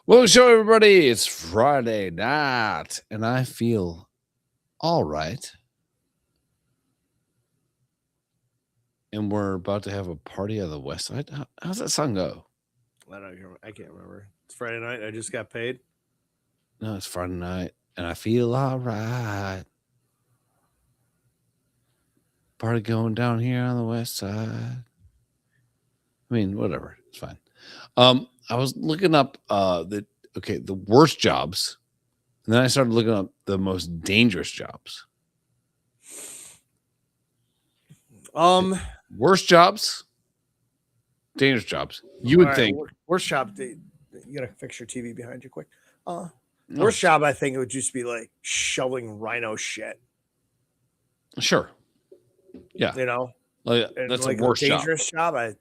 Well, show everybody. It's Friday night, and I feel all right. And we're about to have a party on the west side. How's that song go? I can't remember. It's Friday night. I just got paid. No, it's Friday night, and I feel all right. Party going down here on the west side. I mean, whatever. It's fine. I was looking up the worst jobs, and then I started looking up the most dangerous jobs. Worst jobs, dangerous jobs. You would think worst job. You gotta fix your TV behind you quick. Worst job, I think it would just be like shoveling rhino shit. Sure. Yeah. You know, that's like a worst dangerous job. I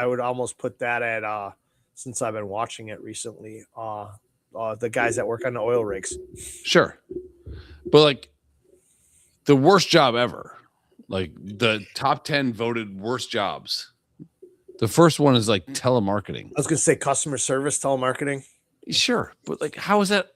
would almost put that at since I've been watching it recently. The guys that work on the oil rigs. Sure, but like the worst job ever, like the top 10 voted worst jobs. The first one is like telemarketing. I was gonna say customer service telemarketing. Sure, but like, how is that?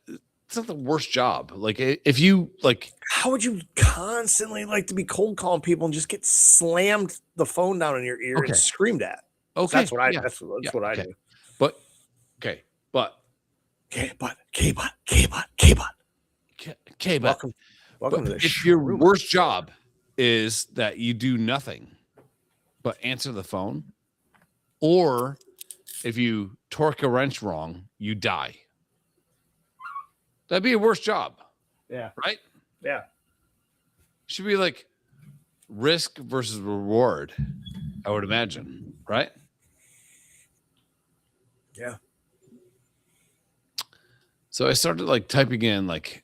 It's not the worst job. Like, if you like, how would you constantly like to be cold calling people and just get slammed the phone down in your ear and screamed at? Okay, so that's what I. Yeah. That's what I do. But welcome to the if your worst job is that you do nothing but answer the phone, or if you torque a wrench wrong, you die. That'd be a worse job. Yeah. Right? Yeah. Should be like risk versus reward, I would imagine. Right? Yeah. So I started like typing in like,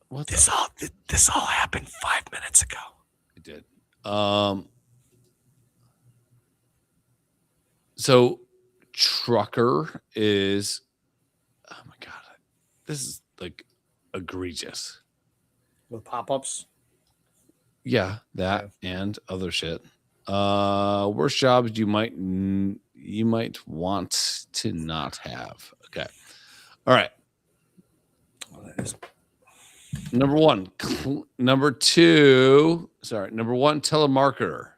what this all happened 5 minutes ago. It did. So trucker is, oh my God, this is like egregious. With pop-ups? Yeah, that and other shit. Worst jobs you might want to not have. Okay. All right. Number one, telemarketer.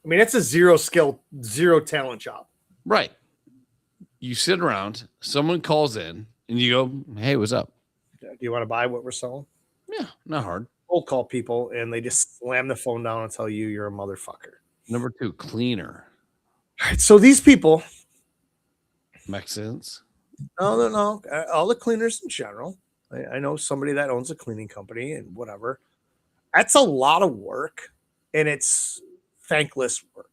I mean, it's a zero skill, zero talent job. Right. You sit around, someone calls in, and you go, hey, what's up? Do you want to buy what we're selling? Yeah, not hard. Cold call people, and they just slam the phone down and tell you you're a motherfucker. Number two, cleaner. All right, so these people. Mexicans? No. All the cleaners in general. I know somebody that owns a cleaning company and whatever. That's a lot of work, and it's thankless work.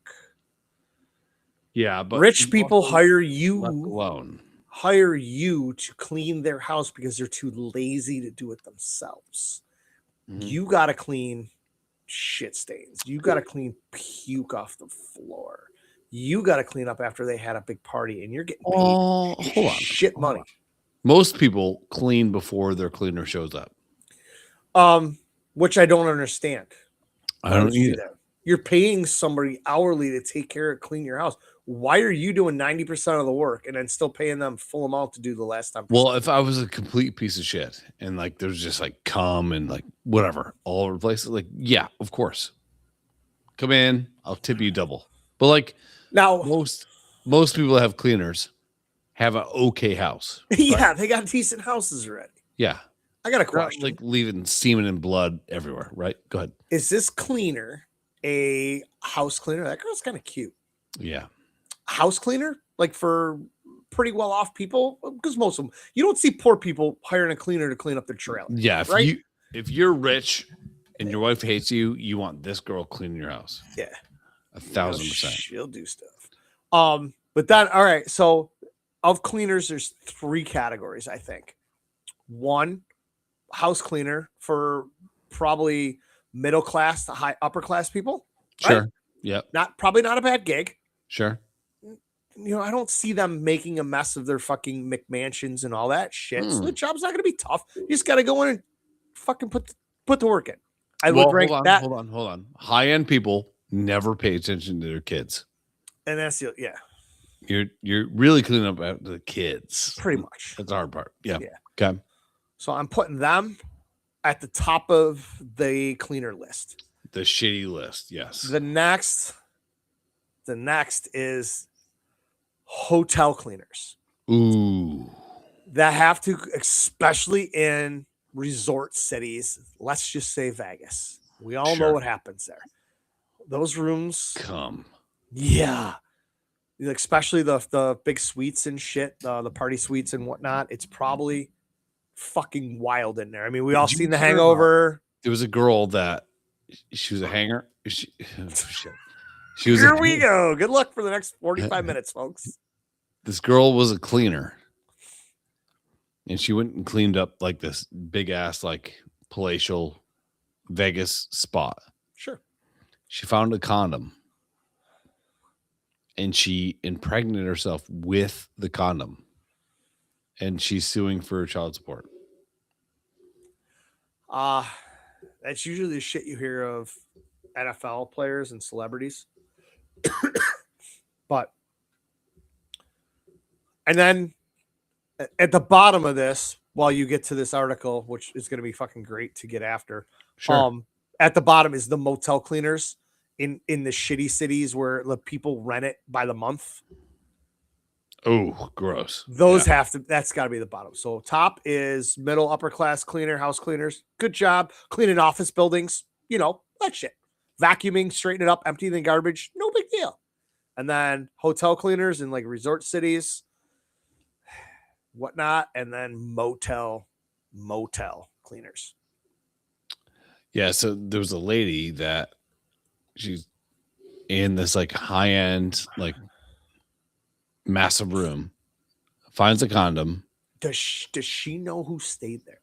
Yeah, but rich people hire you alone. Hire you to clean their house because they're too lazy to do it themselves. Mm-hmm. You got to clean shit stains. You got to clean puke off the floor. You got to clean up after they had a big party, and you're getting paid shit money. Most people clean before their cleaner shows up. Which I don't understand. I don't either. You're paying somebody hourly to take care of clean your house. Why are you doing 90% of the work and then still paying them full amount to do the last time? Well, if I was a complete piece of shit and like there's just like cum and like whatever all over the place, like yeah, of course. Come in, I'll tip you double. But like now most people that have cleaners have an okay house. Right? Yeah, they got decent houses already. Yeah. I got a question. Like leaving semen and blood everywhere, right? Go ahead. Is this cleaner a house cleaner? That girl's kind of cute. Yeah. House cleaner? Like for pretty well off people? Because most of them, you don't see poor people hiring a cleaner to clean up their trailer. Yeah. Right? If you're rich and your wife hates you, you want this girl cleaning your house. Yeah. 1,000%. She'll do stuff. But then, all right. So of cleaners, there's 3 categories, I think. 1, house cleaner for probably middle class to high upper class people. Sure. Right? Yeah. Probably not a bad gig. Sure. You know, I don't see them making a mess of their fucking McMansions and all that shit. So the job's not going to be tough. You just got to go in and fucking put the work in. I would rank that. Hold on. High end people never pay attention to their kids. And that's the You're really cleaning up after the kids. pretty much. That's the hard part. Yeah. Yeah. Okay. So I'm putting them at the top of the cleaner list. The shitty list. Yes. The next is hotel cleaners. Ooh. That have to, especially in resort cities. Let's just say Vegas. We all know what happens there. Those rooms come. Yeah. Especially the big suites and shit, the party suites and whatnot. It's probably fucking wild in there. I mean, we all seen The Hangover. There was a girl that she was a hanger. She was Here we go. Good luck for the next 45 minutes, folks. This girl was a cleaner. And she went and cleaned up like this big ass, like palatial Vegas spot. Sure. She found a condom. And she impregnated herself with the condom. And she's suing for child support. That's usually the shit you hear of NFL players and celebrities. And then at the bottom of this, while you get to this article, which is going to be fucking great to get after, at the bottom is the motel cleaners in the shitty cities where the people rent it by the month. Oh, gross. Those that's got to be the bottom. So top is middle, upper class cleaner, house cleaners. Good job cleaning office buildings. You know, that shit. Vacuuming, straighten it up, emptying the garbage. No big deal. And then hotel cleaners in like resort cities, whatnot. And then motel cleaners. Yeah. So there was a lady that she's in this like high end, like massive room, finds a condom. Does she know who stayed there?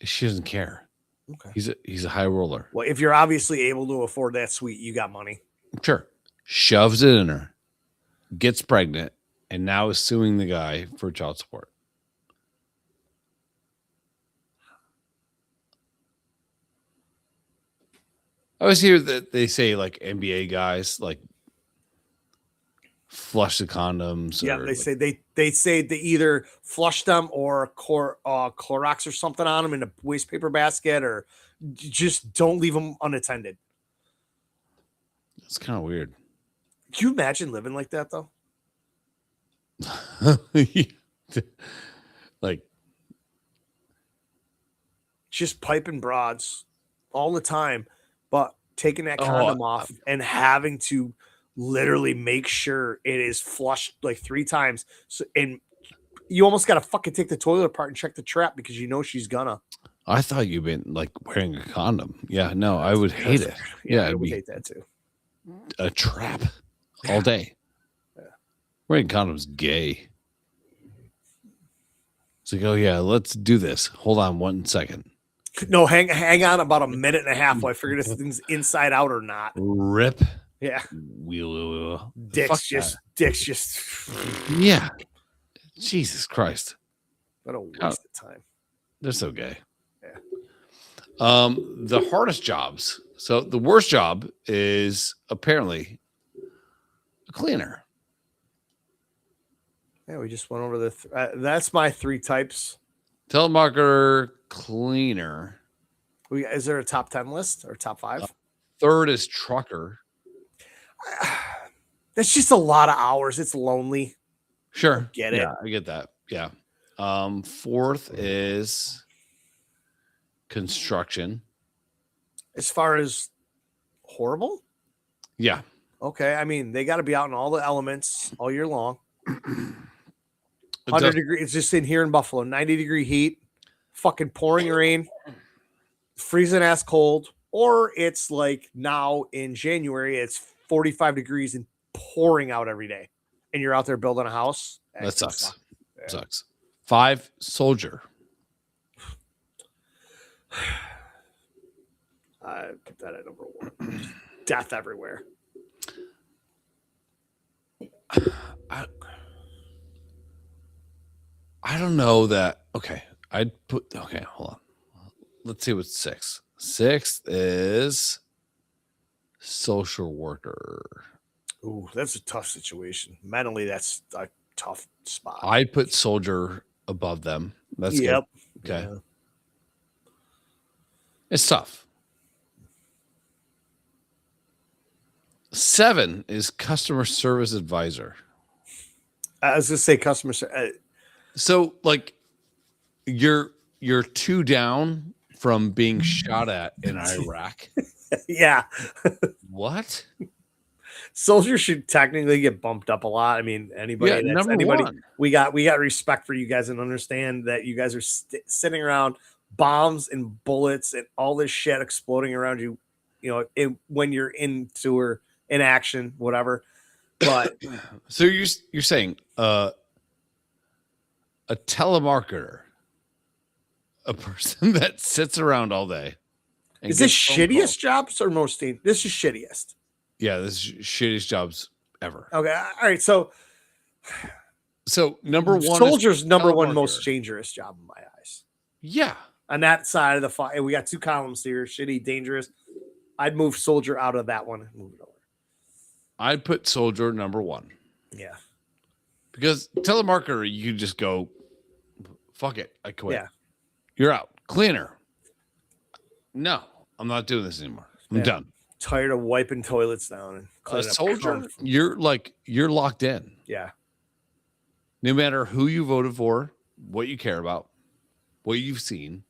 She doesn't care. Okay. He's a high roller. Well, if you're obviously able to afford that suite, you got money. Sure. Shoves it in her, gets pregnant, and now is suing the guy for child support. I always hear that they say like NBA guys like flush the condoms. Yeah, they say they either flush them or Clorox or something on them in a waste paper basket, or just don't leave them unattended. It's kind of weird. Can you imagine living like that though? Like just piping broads all the time, but taking that condom off and having to literally make sure it is flushed like 3 times. So, and you almost got to fucking take the toilet apart and check the trap because you know she's gonna. I thought you'd been like wearing a condom. Yeah, no, I would hate it. Yeah, I would hate that too. A trap all day. Yeah. Wearing condoms gay. It's like, oh yeah, let's do this. Hold on 1 second. No, hang on about a minute and a half while I figure this thing's inside out or not. Rip. Yeah. Wheel. Dicks just. Yeah. Jesus Christ. What a waste of time. They're so gay. Yeah. The hardest jobs. So the worst job is apparently a cleaner. Yeah, we just went over that's my 3 types. Telemarketer, cleaner. Is there a top 10 list or top 5? Third is trucker. That's just a lot of hours. It's lonely. Sure. Get it. Yeah, I get that. Yeah. Fourth is construction. As far as horrible? Yeah. Okay. I mean, they got to be out in all the elements all year long. 100 degrees. It's just in here in Buffalo. 90-degree heat, fucking pouring rain, freezing ass cold. Or it's like now in January, it's 45 degrees and pouring out every day. And you're out there building a house. That sucks. Yeah. Sucks. 5, soldier. Put that at number 1. Death everywhere. I don't know that. Okay. Hold on. Let's see what's 6. 6th is social worker. Ooh, that's a tough situation. Mentally, that's a tough spot. I put soldier above them. That's Yep. good. Okay. Yeah. It's tough. 7 is customer service advisor. I was gonna say customer service. So like you're 2 down from being shot at in Iraq. Yeah. What? Soldiers should technically get bumped up a lot. I mean, anybody one. We got respect for you guys and understand that you guys are sitting around, bombs and bullets and all this shit exploding around you, when you're into or in action, whatever. But so you're saying a telemarketer, a person that sits around all day. Is this shittiest jobs or most? This is shittiest. Yeah, this is shittiest jobs ever. Okay, all right. So number one, soldiers number one most dangerous job in my eyes. Yeah, on that side of the fire, we got 2 columns here: shitty, dangerous. I'd move soldier out of that one and move it over. I'd put soldier number 1. Yeah, because telemarketer, you can just go, fuck it, I quit. Yeah, you're out. Cleaner. No, I'm not doing this anymore. I'm done. Tired of wiping toilets down. And soldier, you're locked in. Yeah. No matter who you voted for, what you care about, what you've seen,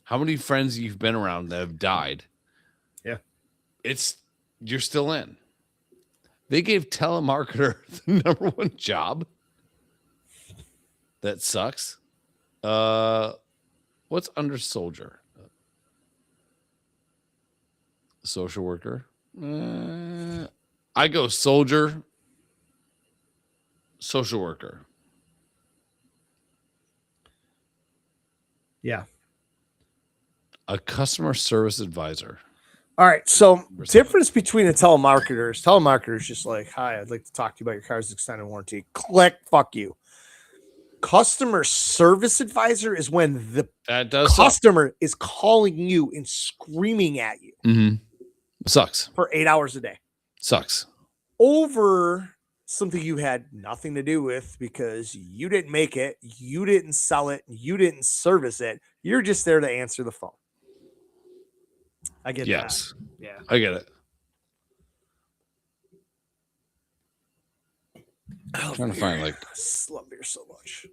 how many friends you've been around that have died. Yeah. You're still in. They gave telemarketer the number 1 job. That sucks. What's under soldier? Social worker. I go soldier, social worker. Yeah. A customer service advisor. All right. So difference between a telemarketer is just like, hi, I'd like to talk to you about your car's extended warranty. Click, fuck you. Customer service advisor is when the customer is calling you and screaming at you. Mm-hmm. Sucks. For 8 hours a day. Sucks. Over something you had nothing to do with because you didn't make it, you didn't sell it, you didn't service it. You're just there to answer the phone. I get that. Yeah. I get it. I'm trying to find I love beer so much.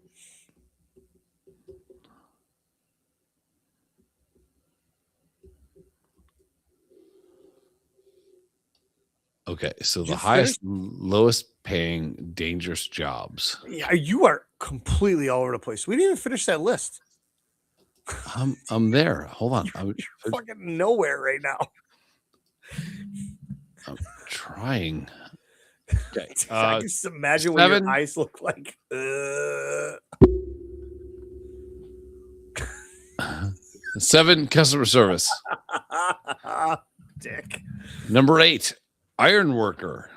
Okay, so the highest, lowest paying, dangerous jobs. Yeah, you are completely all over the place. We didn't even finish that list. I'm there. Hold on. You're fucking nowhere right now. I'm trying. Okay. I can just imagine what your eyes look like. 7, customer service. Dick. Number 8, iron worker.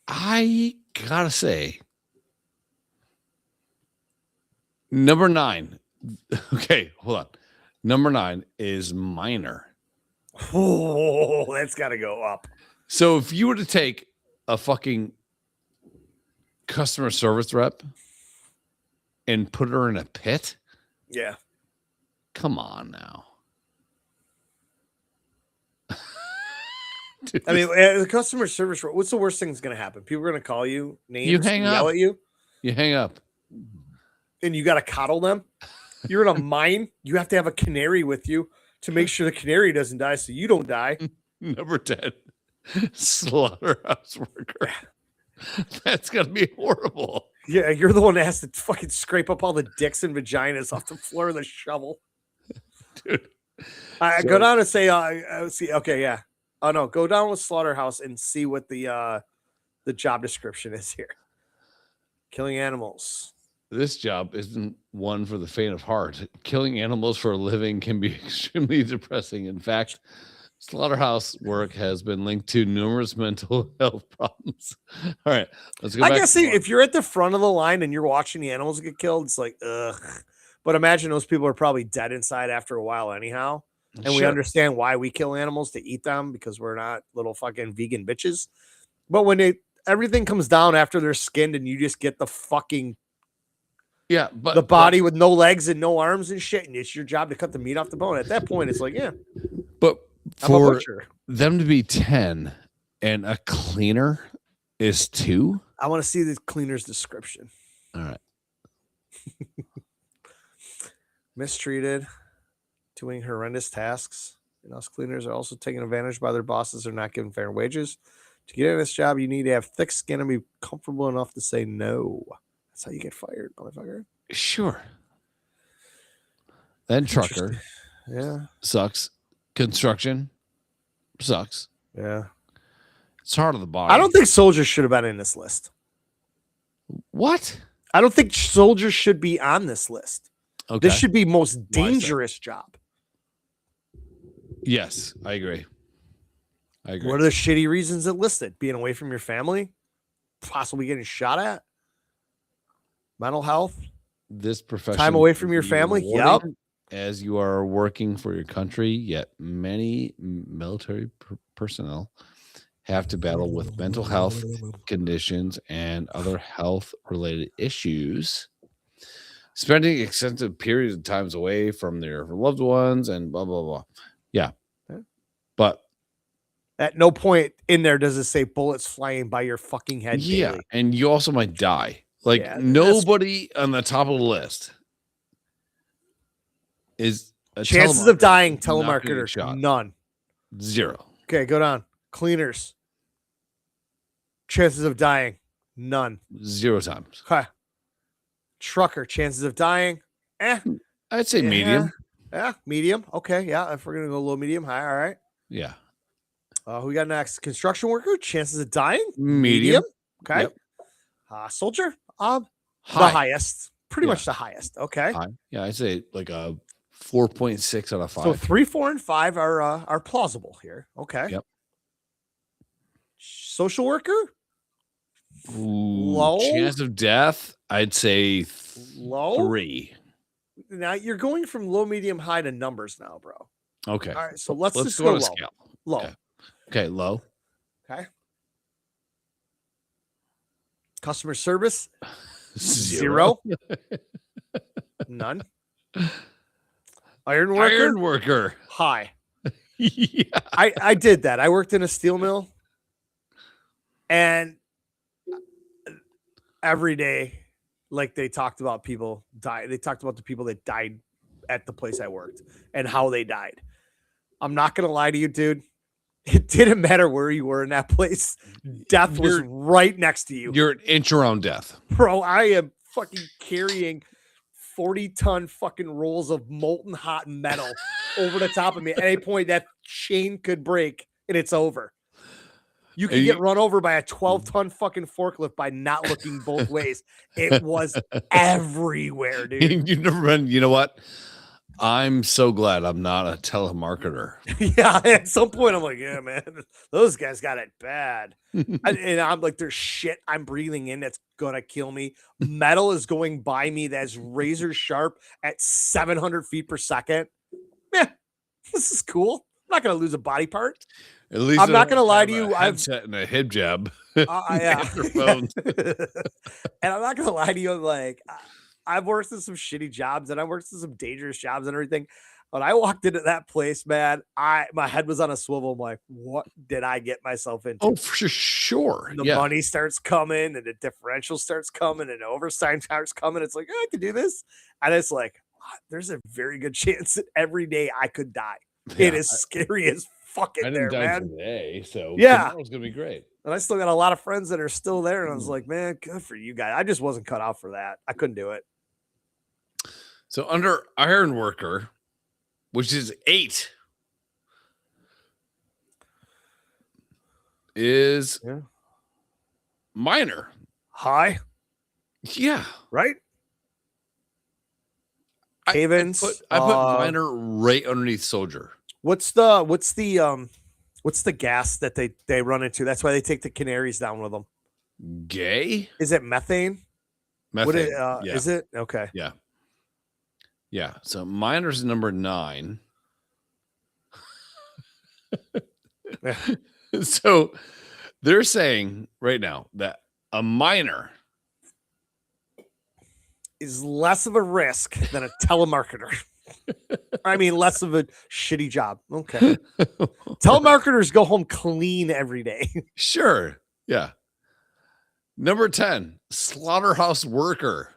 I gotta say. Number 9. Okay, hold on. Number 9 is miner. Oh, that's got to go up. So if you were to take a fucking customer service rep and put her in a pit, yeah, come on now. I mean, the customer service. What's the worst thing that's going to happen? People are going to call you names, you hang up, yell at you. You hang up, and you got to coddle them. You're in a mine. You have to have a canary with you to make sure the canary doesn't die, so you don't die. Number 10, slaughterhouse worker. That's gonna be horrible. Yeah, you're the one that has to fucking scrape up all the dicks and vaginas off the floor with a shovel. Dude, I go down and say, see, okay, yeah. Oh no, go down with slaughterhouse and see what the job description is here. Killing animals. This job isn't one for the faint of heart. Killing animals for a living can be extremely depressing. In fact, slaughterhouse work has been linked to numerous mental health problems. All right, let's go back. I guess if you're at the front of the line and you're watching the animals get killed, it's like, ugh. But imagine those people are probably dead inside after a while anyhow. And we understand why we kill animals to eat them because we're not little fucking vegan bitches. But when everything comes down after they're skinned and you just get the fucking but the body with no legs and no arms and shit, and it's your job to cut the meat off the bone. At that point, it's like, yeah. But I'm a butcher. Them to be 10 and a cleaner is 2. I want to see the cleaner's description. All right. Mistreated, doing horrendous tasks. And us cleaners are also taken advantage by their bosses or not given fair wages. To get in this job, you need to have thick skin and be comfortable enough to say no. That's how you get fired, motherfucker. Sure. Then trucker. Yeah. Sucks. Construction. Sucks. Yeah. It's hard on the body. I don't think soldiers should have been in this list. What? I don't think soldiers should be on this list. Okay. This should be most dangerous job. Yes, I agree. What are the shitty reasons it listed? Being away from your family? Possibly getting shot at? Mental health? This profession. Time away from your family? Yep. As you are working for your country, yet many military personnel have to battle with mental health conditions and other health-related issues, spending extensive periods of times away from their loved ones and blah, blah, blah. Yeah. But at no point in there does it say bullets flying by your fucking head. Yeah. Daily. And you also might die. Like nobody on the top of the list is chances of dying telemarketer. None. 0. Okay, go down. Cleaners. Chances of dying. None. 0 times. Okay. Trucker. Chances of dying. I'd say medium. Yeah, medium. Okay, yeah. If we're gonna go low, medium, high, all right. Yeah. Who we got next? Construction worker. Chances of dying. Medium. Okay. Yep. Soldier. The highest. Pretty much the highest. Okay. High. Yeah, I'd say like a 4.6 out of 5. So 3, 4, and 5 are plausible here. Okay. Yep. Social worker. Low. Chance of death. I'd say low. 3. Now you're going from low, medium, high to numbers now, bro. Okay. All right. So let's just go go on a low. scale. Low. Okay. Low. Okay. Customer service. 0. None. Iron worker. High. Yeah. I did that. I worked in a steel mill. And every day, like they talked about people die. They talked about the people that died at the place I worked and how they died. I'm not going to lie to you, dude. It didn't matter where you were in that place. Death was right next to you. You're an inch around death. Bro, I am fucking carrying 40-ton fucking rolls of molten hot metal over the top of me. At any point, that chain could break and it's over. You can get run over by a 12-ton fucking forklift by not looking both ways. It was everywhere, dude. You've never been, you know what? I'm so glad I'm not a telemarketer. Yeah, at some point I'm like, yeah, man, those guys got it bad. And I'm like, there's shit I'm breathing in that's gonna kill me. Metal is going by me that's razor sharp at 700 feet per second. Yeah, this is cool. I'm not gonna lose a body part. At least I'm not gonna lie to you. I've set in a hip jab. Yeah. And I'm not gonna lie to you. Like, I've worked in some shitty jobs and I worked in some dangerous jobs and everything. When I walked into that place, man, my head was on a swivel. I'm like, what did I get myself into? Oh, for sure. The money starts coming and the differential starts coming and overtime starts coming. It's like, I could do this. And it's like, there's a very good chance that every day I could die. Yeah, it is scary as fucking there, man. Today, so yeah, tomorrow's gonna be great. And I still got a lot of friends that are still there. And I was like, man, good for you guys. I just wasn't cut out for that. I couldn't do it. So under iron worker, which is 8, is minor. High. Yeah. Right. Havens. I put minor right underneath soldier. What's the gas that they run into? That's why they take the canaries down with them. Gay? Is it methane? Methane. Yeah. Is it? Okay. Yeah. Yeah. So minor's number 9. Yeah. So they're saying right now that a minor Is less of a risk than a telemarketer. I mean, less of a shitty job. Okay. Telemarketers go home clean every day. Sure. Yeah. Number 10, slaughterhouse worker.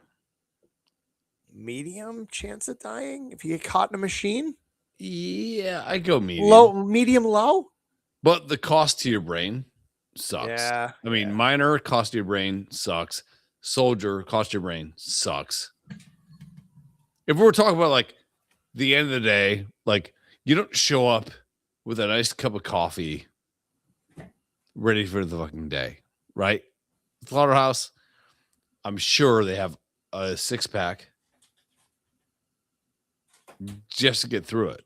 Medium chance of dying if you get caught in a machine. Yeah, I go medium. Low, medium, low. But the cost to your brain sucks. Yeah. I mean, minor cost to your brain sucks. Soldier cost your brain sucks. If we're talking about like the end of the day, like you don't show up with a nice cup of coffee ready for the fucking day, right? Slaughterhouse, I'm sure they have a 6-pack just to get through it.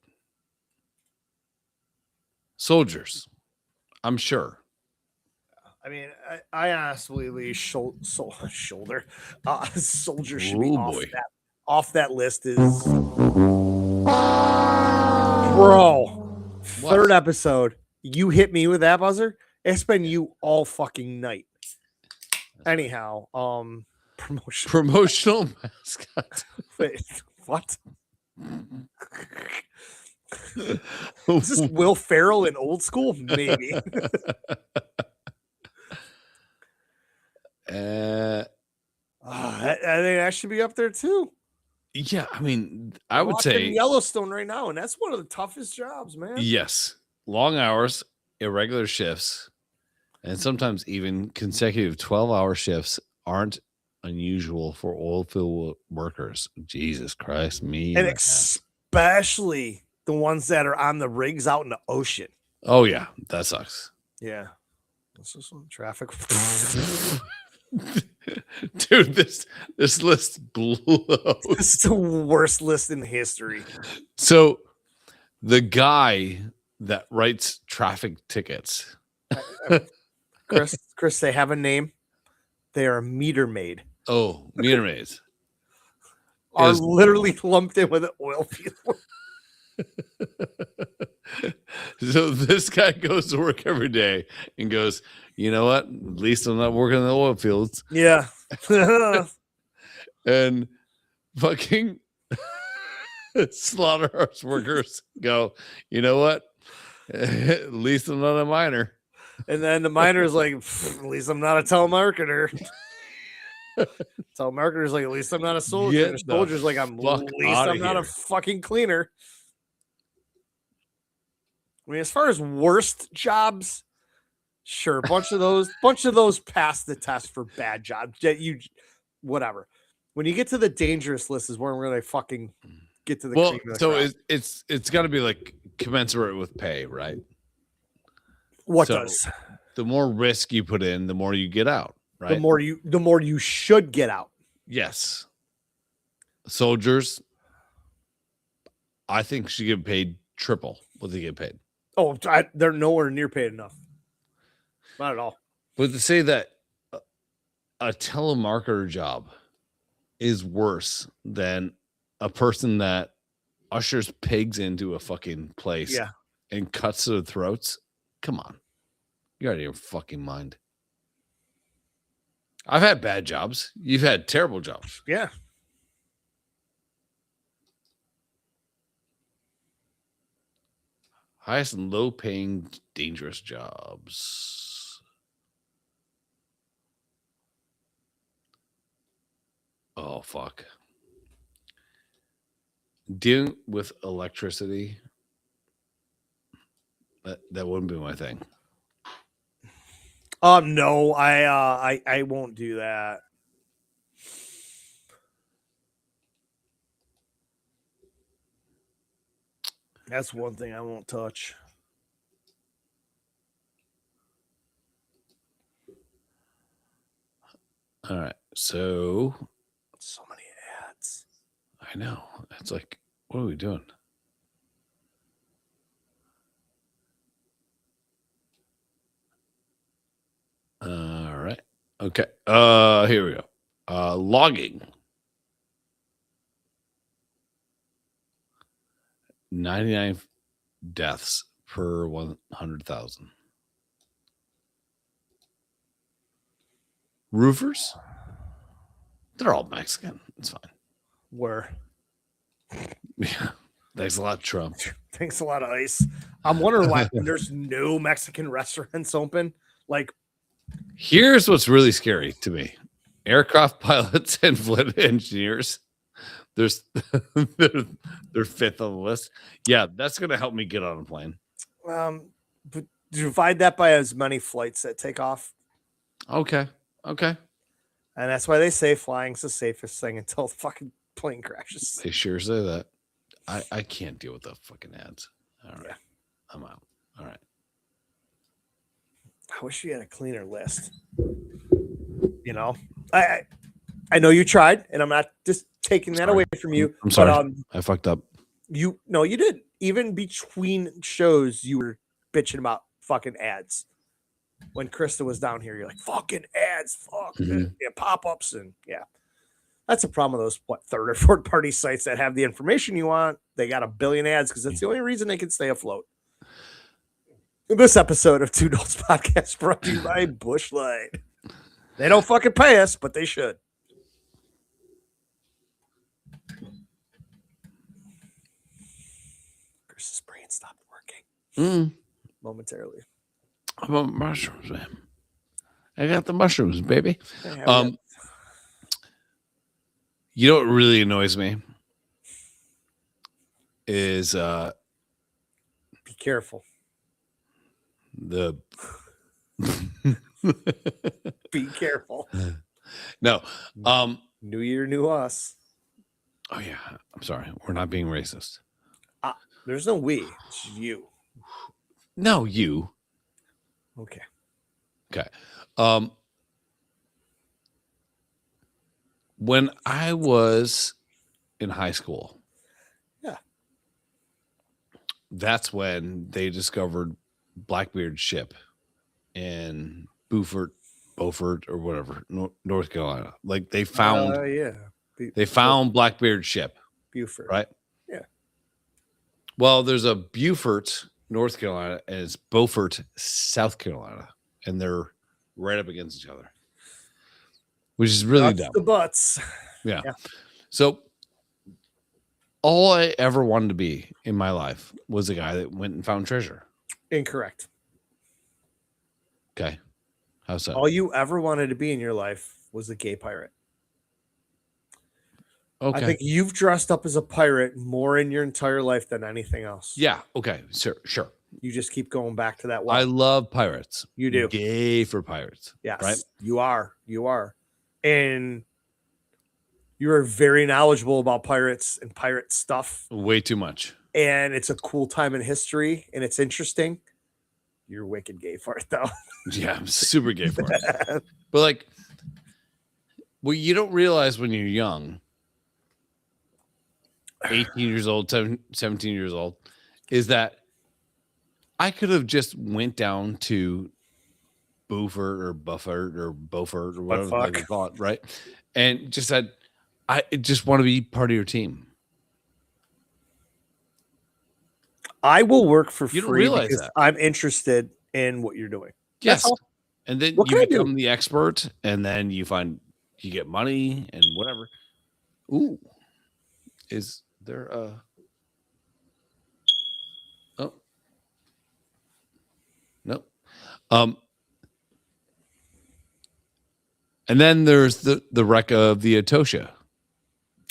Soldiers, I'm sure. I mean, I honestly believe shoulder soldier should be off that list. Is bro, third episode. You hit me with that buzzer. It's been you all fucking night. Anyhow, promotional mascot. Wait, what? Is this Will Ferrell in Old School? Maybe. I think that should be up there too. Yeah, I mean, I would say Yellowstone right now, and that's one of the toughest jobs, man. Yes, long hours, irregular shifts, and sometimes even consecutive 12-hour shifts aren't unusual for oil field workers. Jesus Christ, me and especially the ones that are on the rigs out in the ocean. Oh yeah, that sucks. Yeah, this is some traffic. Dude, this list blows. This is the worst list in history. So the guy that writes traffic tickets, Chris, they have a name. They are meter maid. Oh, meter maids are literally lumped in with an oil field. So this guy goes to work every day and goes, you know what? At least I'm not working in the oil fields. Yeah. And fucking slaughterhouse workers go, you know what? At least I'm not a miner. And then the miner is like, at least I'm not a telemarketer. Telemarketer's like, at least I'm not a soldier. The soldier's like, at least I'm not a fucking cleaner. I mean, as far as worst jobs, sure, a bunch of those pass the test for bad jobs. Whatever. When you get to the dangerous list is where they fucking get to the well. So it's got to be like commensurate with pay, right? What does? The more risk you put in, the more you get out, right? The more you should get out. Yes. Soldiers, I think should get paid triple what they get paid. Oh, they're nowhere near paid enough. Not at all. But to say that a telemarketer job is worse than a person that ushers pigs into a fucking place and cuts their throats, come on. You're out of your fucking mind. I've had bad jobs. You've had terrible jobs. Yeah. Highest and low paying dangerous jobs. Oh, fuck. Dealing with electricity. That wouldn't be my thing. No, I won't do that. That's one thing I won't touch. All right. So many ads. I know. It's like, what are we doing? All right. Okay. Here we go. Logging. 99 deaths per 100,000. Roofers? They're all Mexican. It's fine. Where? Yeah. Thanks a lot, Trump. Thanks a lot, Ice. I'm wondering why there's no Mexican restaurants open. Like, here's what's really scary to me: aircraft pilots and flight engineers. There's they're fifth on the list. Yeah, that's gonna help me get on a plane. but divide that by as many flights that take off, Okay. and that's why they say flying's the safest thing until the fucking plane crashes. They sure say that. I can't deal with the fucking ads. All right. Yeah. I'm out. All right. I wish you had a cleaner list. You know, I know you tried, and I'm not just taking that away from you. I'm sorry. But, I fucked up. you did. Even between shows, you were bitching about fucking ads. When Krista was down here, you're like, fucking ads, fuck, yeah, pop-ups, and yeah. That's a problem with those third or fourth party sites that have the information you want. They got a billion ads because that's the only reason they can stay afloat. This episode of Two Dolts Podcast brought to you by Busch Light. They don't fucking pay us, but they should. Chris's brain stopped working momentarily. How about mushrooms, man? I got the mushrooms, baby. You know what really annoys me is be careful. The be careful. No. New year, new us. Oh yeah. I'm sorry. We're not being racist. There's no we. It's you. No, you. Okay. When I was in high school, that's when they discovered Blackbeard's ship in Beaufort, or whatever, North Carolina. Like they found, they found Blackbeard's ship, Beaufort, right? Yeah. Well, there's a Beaufort, North Carolina, and it's Beaufort, South Carolina, and they're right up against each other, which is really dumb. The butts. Yeah. So all I ever wanted to be in my life was a guy that went and found treasure. Incorrect. Okay. How's that? All you ever wanted to be in your life was a gay pirate. Okay. I think you've dressed up as a pirate more in your entire life than anything else. Yeah. Okay. Sure. You just keep going back to that one. I love pirates. You do. Gay for pirates. Yes. Right? You are. And you're very knowledgeable about pirates and pirate stuff. Way too much. And it's a cool time in history and it's interesting. You're wicked gay for it, though. Yeah, I'm super gay for it. But like, what you don't realize when you're young, 18 years old, 17 years old, is that I could have just went down to Beaufort or whatever they call it, right? And just said, I just want to be part of your team. I will work for You don't free realize because that. I'm interested in what you're doing. Yes. And then What you can I become the expert, and then you get money and whatever. Ooh. Is there a... Oh. No. And then there's the wreck of the Etosha.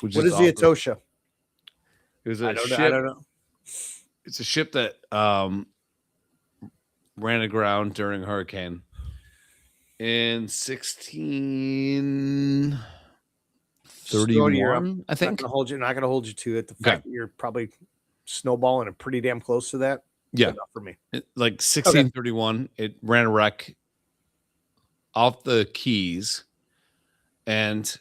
What is the Etosha? It was a ship. I don't know. It's a ship that ran aground during a hurricane in 1631, I think. Not gonna hold you to it. The fact that you're probably snowballing and pretty damn close to that. Yeah, enough for me. Like 1631, it ran a wreck off the Keys, and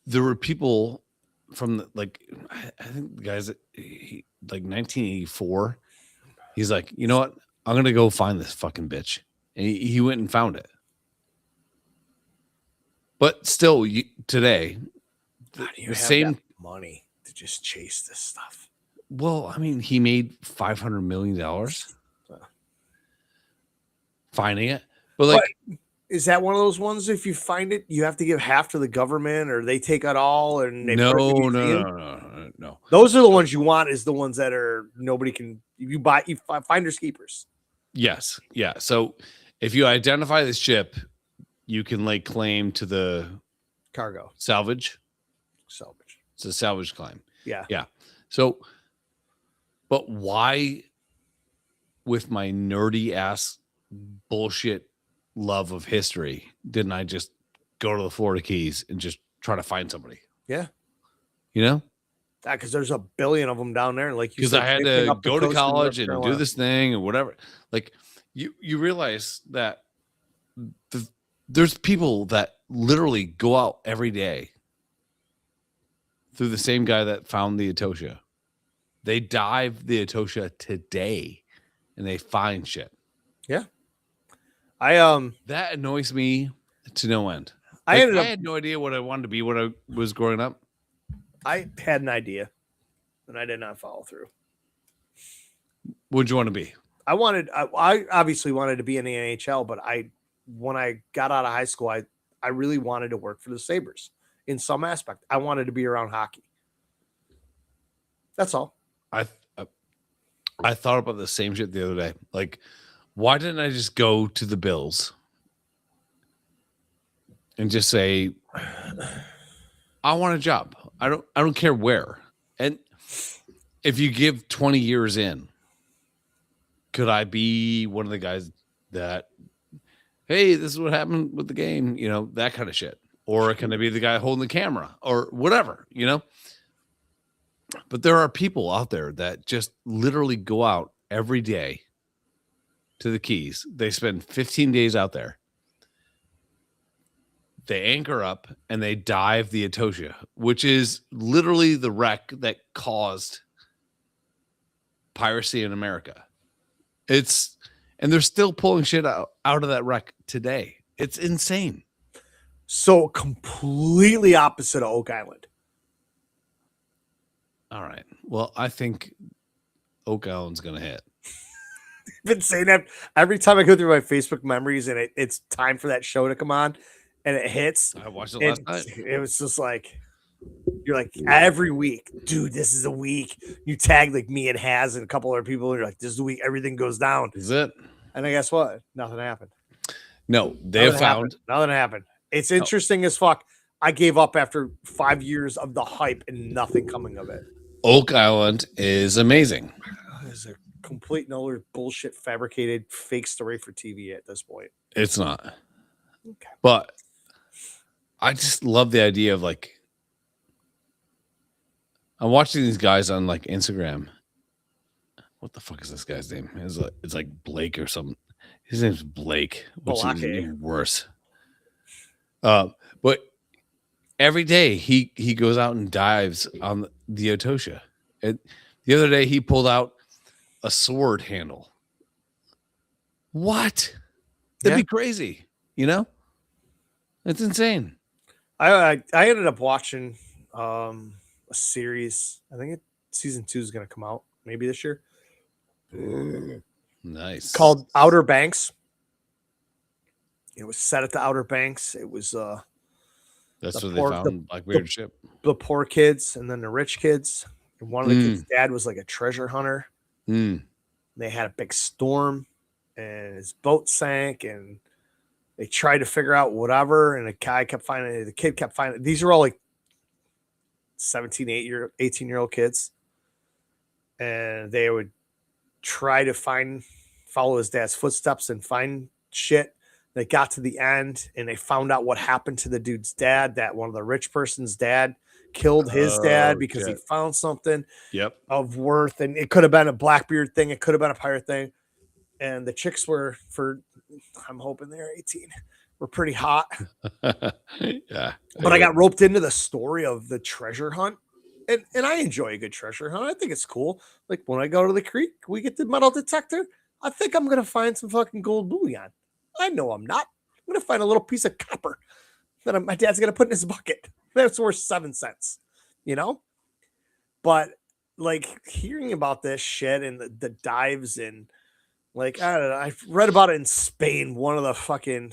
there were people from I think the guys like 1984. He's like, you know what? I'm gonna go find this fucking bitch, and he went and found it. But still, today, the same money to just chase this stuff. Well, I mean, he made $500 million finding it, but like, is that one of those ones? If you find it, you have to give half to the government, or they take it all and they put it in the museum? No. Those are the ones you want. Is the ones that are nobody can. You finders keepers. Yes, yeah. So if you identify the ship, you can lay claim to the Cargo salvage. It's a salvage claim. Yeah. So, but why, with my nerdy ass bullshit love of history, didn't I just go to the Florida Keys and just try to find somebody? Yeah. You know? Because there's a billion of them down there. Like you because said, I had to go to college and do this thing and whatever. Like you realize that there's people that literally go out every day through the same guy that found the Etosha. They dive the Etosha today and they find shit. Yeah. That annoys me to no end. I had no idea what I wanted to be when I was growing up. I had an idea and I did not follow through. What'd you want to be? I obviously wanted to be in the NHL, but when I got out of high school, I really wanted to work for the Sabres in some aspect. I wanted to be around hockey. That's all. I thought about the same shit the other day. Like, why didn't I just go to the Bills and just say, I want a job. I don't care where. And if you give 20 years in, could I be one of the guys that, hey, this is what happened with the game, you know, that kind of shit? Or can I be the guy holding the camera or whatever, you know? But there are people out there that just literally go out every day to the Keys. They spend 15 days out there. They anchor up and they dive the Etosha, which is literally the wreck that caused piracy in America. And they're still pulling shit out of that wreck today. It's insane. So completely opposite of Oak Island. All right. Well, I think Oak Island's going to hit. I've been saying that every time I go through my Facebook memories and it's time for that show to come on and it hits. I watched it last night. It was just like, you're like, every week, dude, this is a week. You tag like me and Haz and a couple other people. And you're like, this is the week everything goes down. Is it? And then guess what? Nothing happened. No, they have found. Nothing happened. It's interesting as fuck. I gave up after 5 years of the hype and nothing coming of it. Oak Island is amazing. It's a complete and utter bullshit, fabricated, fake story for TV at this point. It's not. Okay. But I just love the idea of like, I'm watching these guys on like Instagram. What the fuck is this guy's name? It's like Blake or something. His name's Blake, which is even worse. But every day he goes out and dives on the Etosha. And the other day he pulled out a sword handle. What? That'd be crazy, you know? It's insane. I ended up watching a series. I think season 2 is going to come out maybe this year. Nice. Called Outer Banks. It was set at the Outer Banks. It was that's where they found Blackbeard's ship. The poor kids and then the rich kids. And one of the kids' dad was like a treasure hunter. They had a big storm and his boat sank and they tried to figure out whatever. And the kid kept finding. These are all like 17, 18-year-old kids. And they would try to follow his dad's footsteps and find shit. They got to the end and they found out what happened to the dude's dad, that one of the rich person's dad killed his dad because he found something of worth. And it could have been a Blackbeard thing. It could have been a pirate thing. And the chicks were, I'm hoping they're 18, were pretty hot. Yeah. But I got roped into the story of the treasure hunt. And I enjoy a good treasure hunt. I think it's cool. Like when I go to the creek, we get the metal detector. I think I'm going to find some fucking gold bullion. I know I'm not. I'm going to find a little piece of copper that my dad's going to put in his bucket. That's worth 7 cents, you know? But like hearing about this shit and the dives and like I don't know, I've read about it in Spain. One of the fucking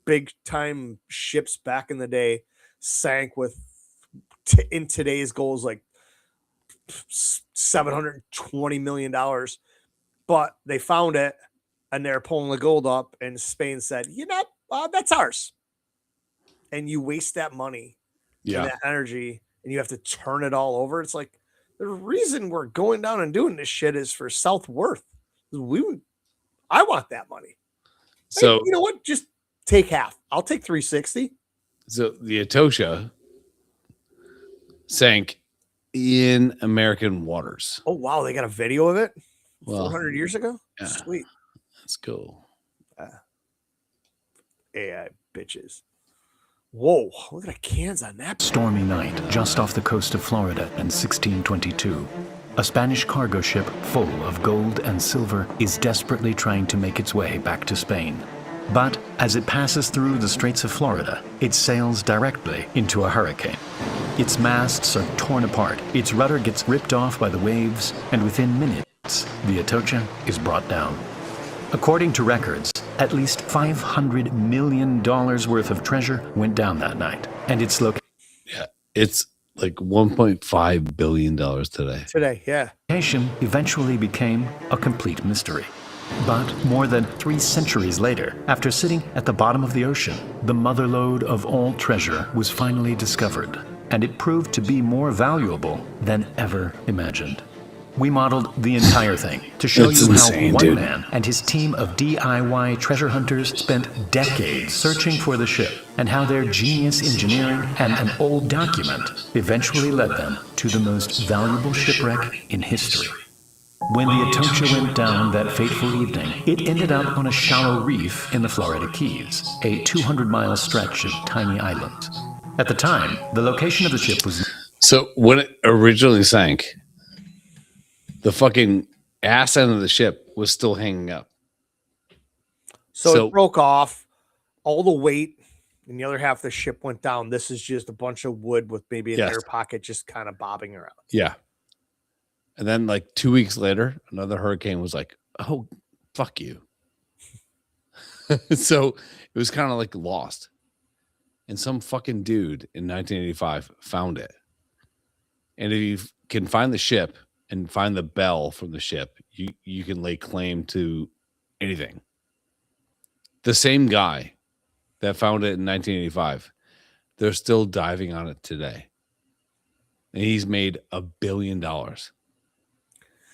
big time ships back in the day sank with in today's goals like $720 million, but they found it and they're pulling the gold up, and Spain said, that's ours. And you waste that money and that energy and you have to turn it all over. It's like the reason we're going down and doing this shit is for self-worth. I want that money. So you know what? Just take half. I'll take 360. So the Etosha sank in American waters. Oh wow, they got a video of it. Well, 400 years ago. Yeah, sweet. That's cool. AI bitches. Whoa, look at the cans on that. Stormy night just off the coast of Florida in 1622. A Spanish cargo ship full of gold and silver is desperately trying to make its way back to Spain. But as it passes through the Straits of Florida, it sails directly into a hurricane. Its masts are torn apart, its rudder gets ripped off by the waves, and within minutes, the Etosha is brought down. According to records, at least $500 million worth of treasure went down that night, and its it's like $1.5 billion today. Location eventually became a complete mystery. But more than 3 centuries later, after sitting at the bottom of the ocean, the motherlode of all treasure was finally discovered, and it proved to be more valuable than ever imagined. We modeled the entire thing to show you how one man and his team of DIY treasure hunters spent decades searching for the ship, and how their genius engineering and an old document eventually led them to the most valuable shipwreck in history. When the Etosha went down that fateful evening, it ended up on a shallow reef in the Florida Keys, a 200-mile stretch of tiny islands. At the time, the location of the ship was... So when it originally sank, the fucking ass end of the ship was still hanging up. So it broke off. All the weight and the other half of the ship went down. This is just a bunch of wood with maybe an air pocket just kind of bobbing around. Yeah. And then like 2 weeks later, another hurricane was like, oh, fuck you. So it was kind of like lost. And some fucking dude in 1985 found it. And if you can find the ship and find the bell from the ship, you can lay claim to anything. The same guy that found it in 1985, they're still diving on it today. And he's made $1 billion.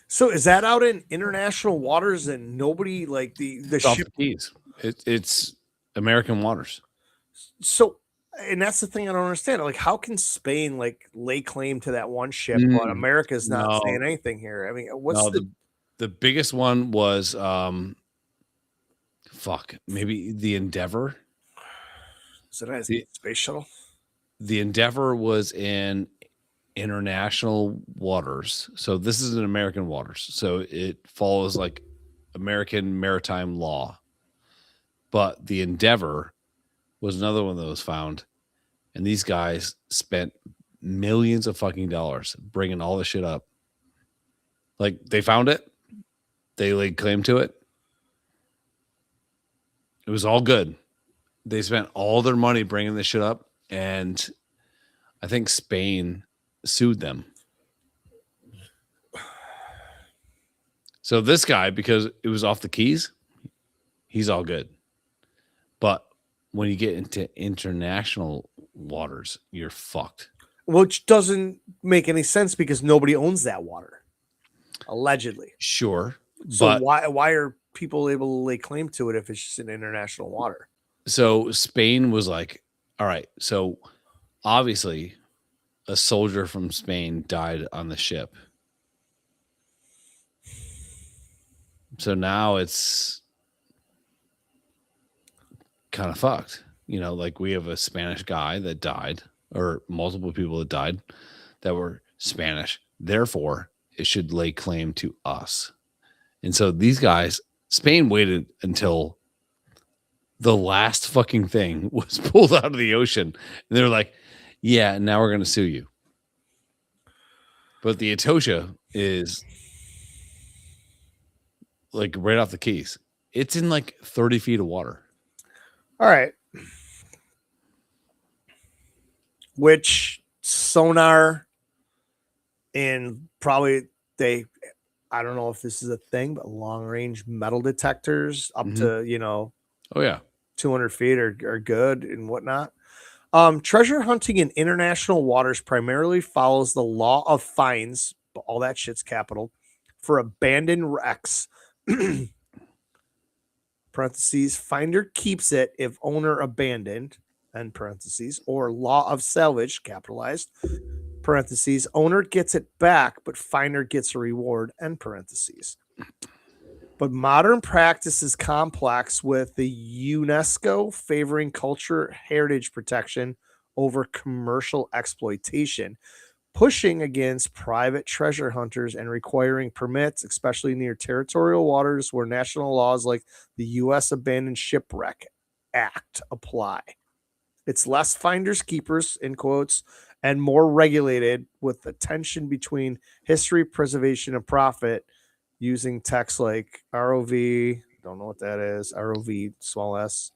So is that out in international waters and nobody like the ship? The Keys. It's American waters. So, and that's the thing I don't understand. Like, how can Spain like lay claim to that one ship, but America's not saying anything here? I mean, what's the biggest one was maybe the Endeavor. Is it a space shuttle? The Endeavor was in international waters. So this is in American waters. So it follows like American maritime law. But the Endeavor was another one that was found. And these guys spent millions of fucking dollars bringing all this shit up. Like they found it. They laid claim to it. It was all good. They spent all their money bringing this shit up. And I think Spain sued them. So this guy, because it was off the Keys, he's all good. But when you get into international waters, you're fucked. Which doesn't make any sense because nobody owns that water, allegedly. Sure. So why are people able to lay claim to it if it's just in international water? So Spain was like, all right, so obviously a soldier from Spain died on the ship. So now it's kind of fucked. You know, like we have a Spanish guy that died, or multiple people that died that were Spanish. Therefore, it should lay claim to us. And so these guys, Spain waited until the last fucking thing was pulled out of the ocean. And they're like, yeah, now we're going to sue you. But the Etosha is like right off the Keys. It's in like 30 feet of water. All right. Which sonar and probably I don't know if this is a thing, but long range metal detectors up to, Oh, yeah. 200 feet are good and whatnot. Treasure hunting in international waters primarily follows the law of fines, but all that shit's capital, for abandoned wrecks. Parentheses, finder keeps it if owner abandoned, end parentheses, or law of salvage, capitalized, parentheses, owner gets it back, but finder gets a reward, end parentheses. But modern practice is complex, with the UNESCO favoring culture heritage protection over commercial exploitation, pushing against private treasure hunters and requiring permits, especially near territorial waters where national laws like the U.S. Abandoned Shipwreck Act apply. It's less finders keepers, in quotes, and more regulated, with the tension between history, preservation, and profit, using text like ROV, don't know what that is, ROV, small s,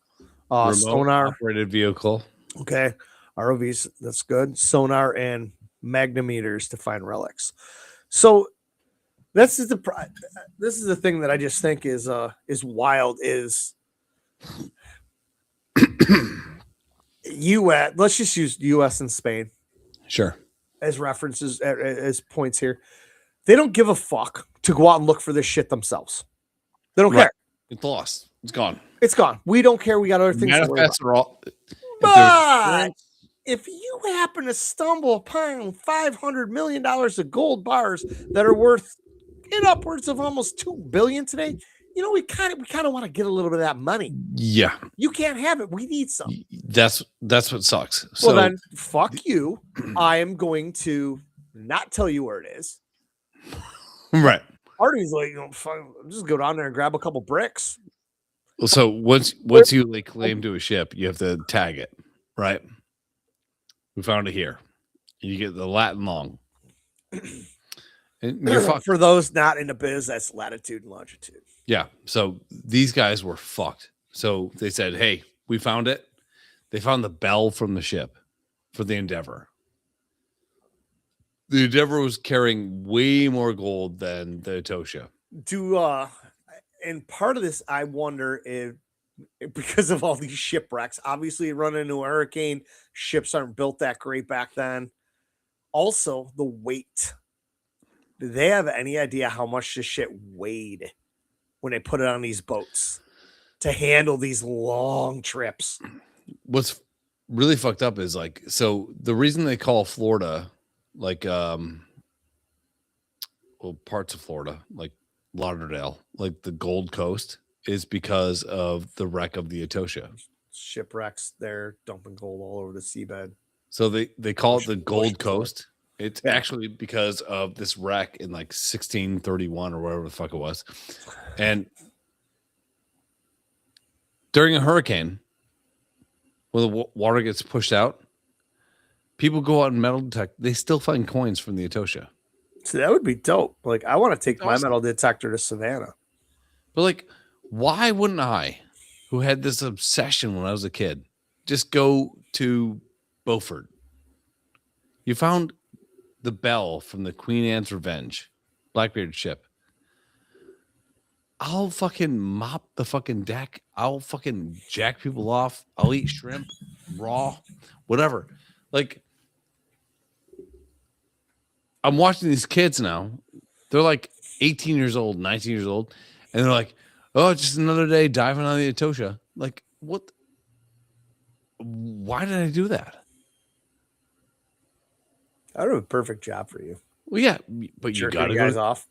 Remote sonar, operated vehicle. okay, ROVs, that's good, sonar and magnometers to find relics. So this is the thing that I just think is wild is US. Let's just use US and Spain Sure. as references, as points here. They don't give a fuck to go out and look for this shit themselves. They don't care. It's lost. It's gone. It's gone. We don't care. We got other things to worry about. Manifests are all. But if you happen to stumble upon $500 million of gold bars that are worth in upwards of almost $2 billion today, we kind of want to get a little bit of that money. Yeah. You can't have it. We need some. That's what sucks. So Well, then fuck you. I am going to not tell you where it is. right. Artie's like, just go down there and grab a couple bricks. So once you lay claim to a ship, you have to tag it, right? We found it here. You get the Latin long. And you're fucked. For those not in the biz, that's latitude and longitude. Yeah. So these guys were fucked. So they said, hey, we found it. They found the bell from the ship for the Endeavor. The Endeavor was carrying way more gold than the Etosha. And part of this, I wonder if because of all these shipwrecks, obviously running into a hurricane, ships aren't built that great back then. Also, the weight. Do they have any idea how much this shit weighed when they put it on these boats to handle these long trips? What's really fucked up is so the reason they call Florida parts of Florida, like Lauderdale, like the Gold Coast, is because of the wreck of the Etosha. Shipwrecks, they're dumping gold all over the seabed. So they call it the Gold Coast. It's actually because of this wreck in 1631 or whatever the fuck it was. And during a hurricane, when the water gets pushed out, people go out and metal detect. They still find coins from the Etosha. So that would be dope. I want to take my metal detector to Savannah. But why wouldn't I, who had this obsession when I was a kid, just go to Beaufort? You found the bell from the Queen Anne's Revenge, Blackbeard ship. I'll fucking mop the fucking deck. I'll fucking jack people off. I'll eat shrimp, raw, whatever. I'm watching these kids now. They're 18 years old, 19 years old. And they're like, oh, it's just another day diving on the Etosha. What? Why did I do that? I would have a perfect job for you. Well, yeah, but you got to go guys off.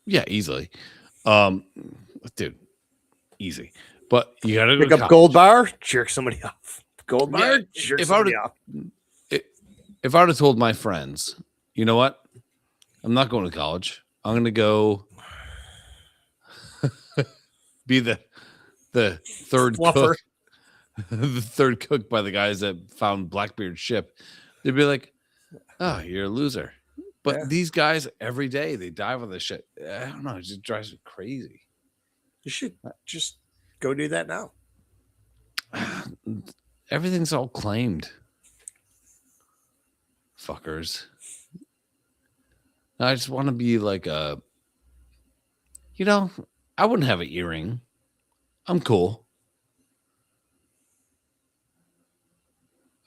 Yeah, easily. Dude, easy. But you got to pick up gold bar, jerk somebody off. Gold bar, jerk somebody off. If I would have told my friends, you know what? I'm not going to college. I'm going to go be the third cook, the third cook by the guys that found Blackbeard's ship. They'd be like, "Oh, you're a loser. But these guys every day they dive on this shit. I don't know. It just drives me crazy. You should just go do that now. Everything's all claimed. Fuckers. I just want to be like I wouldn't have an earring. I'm cool.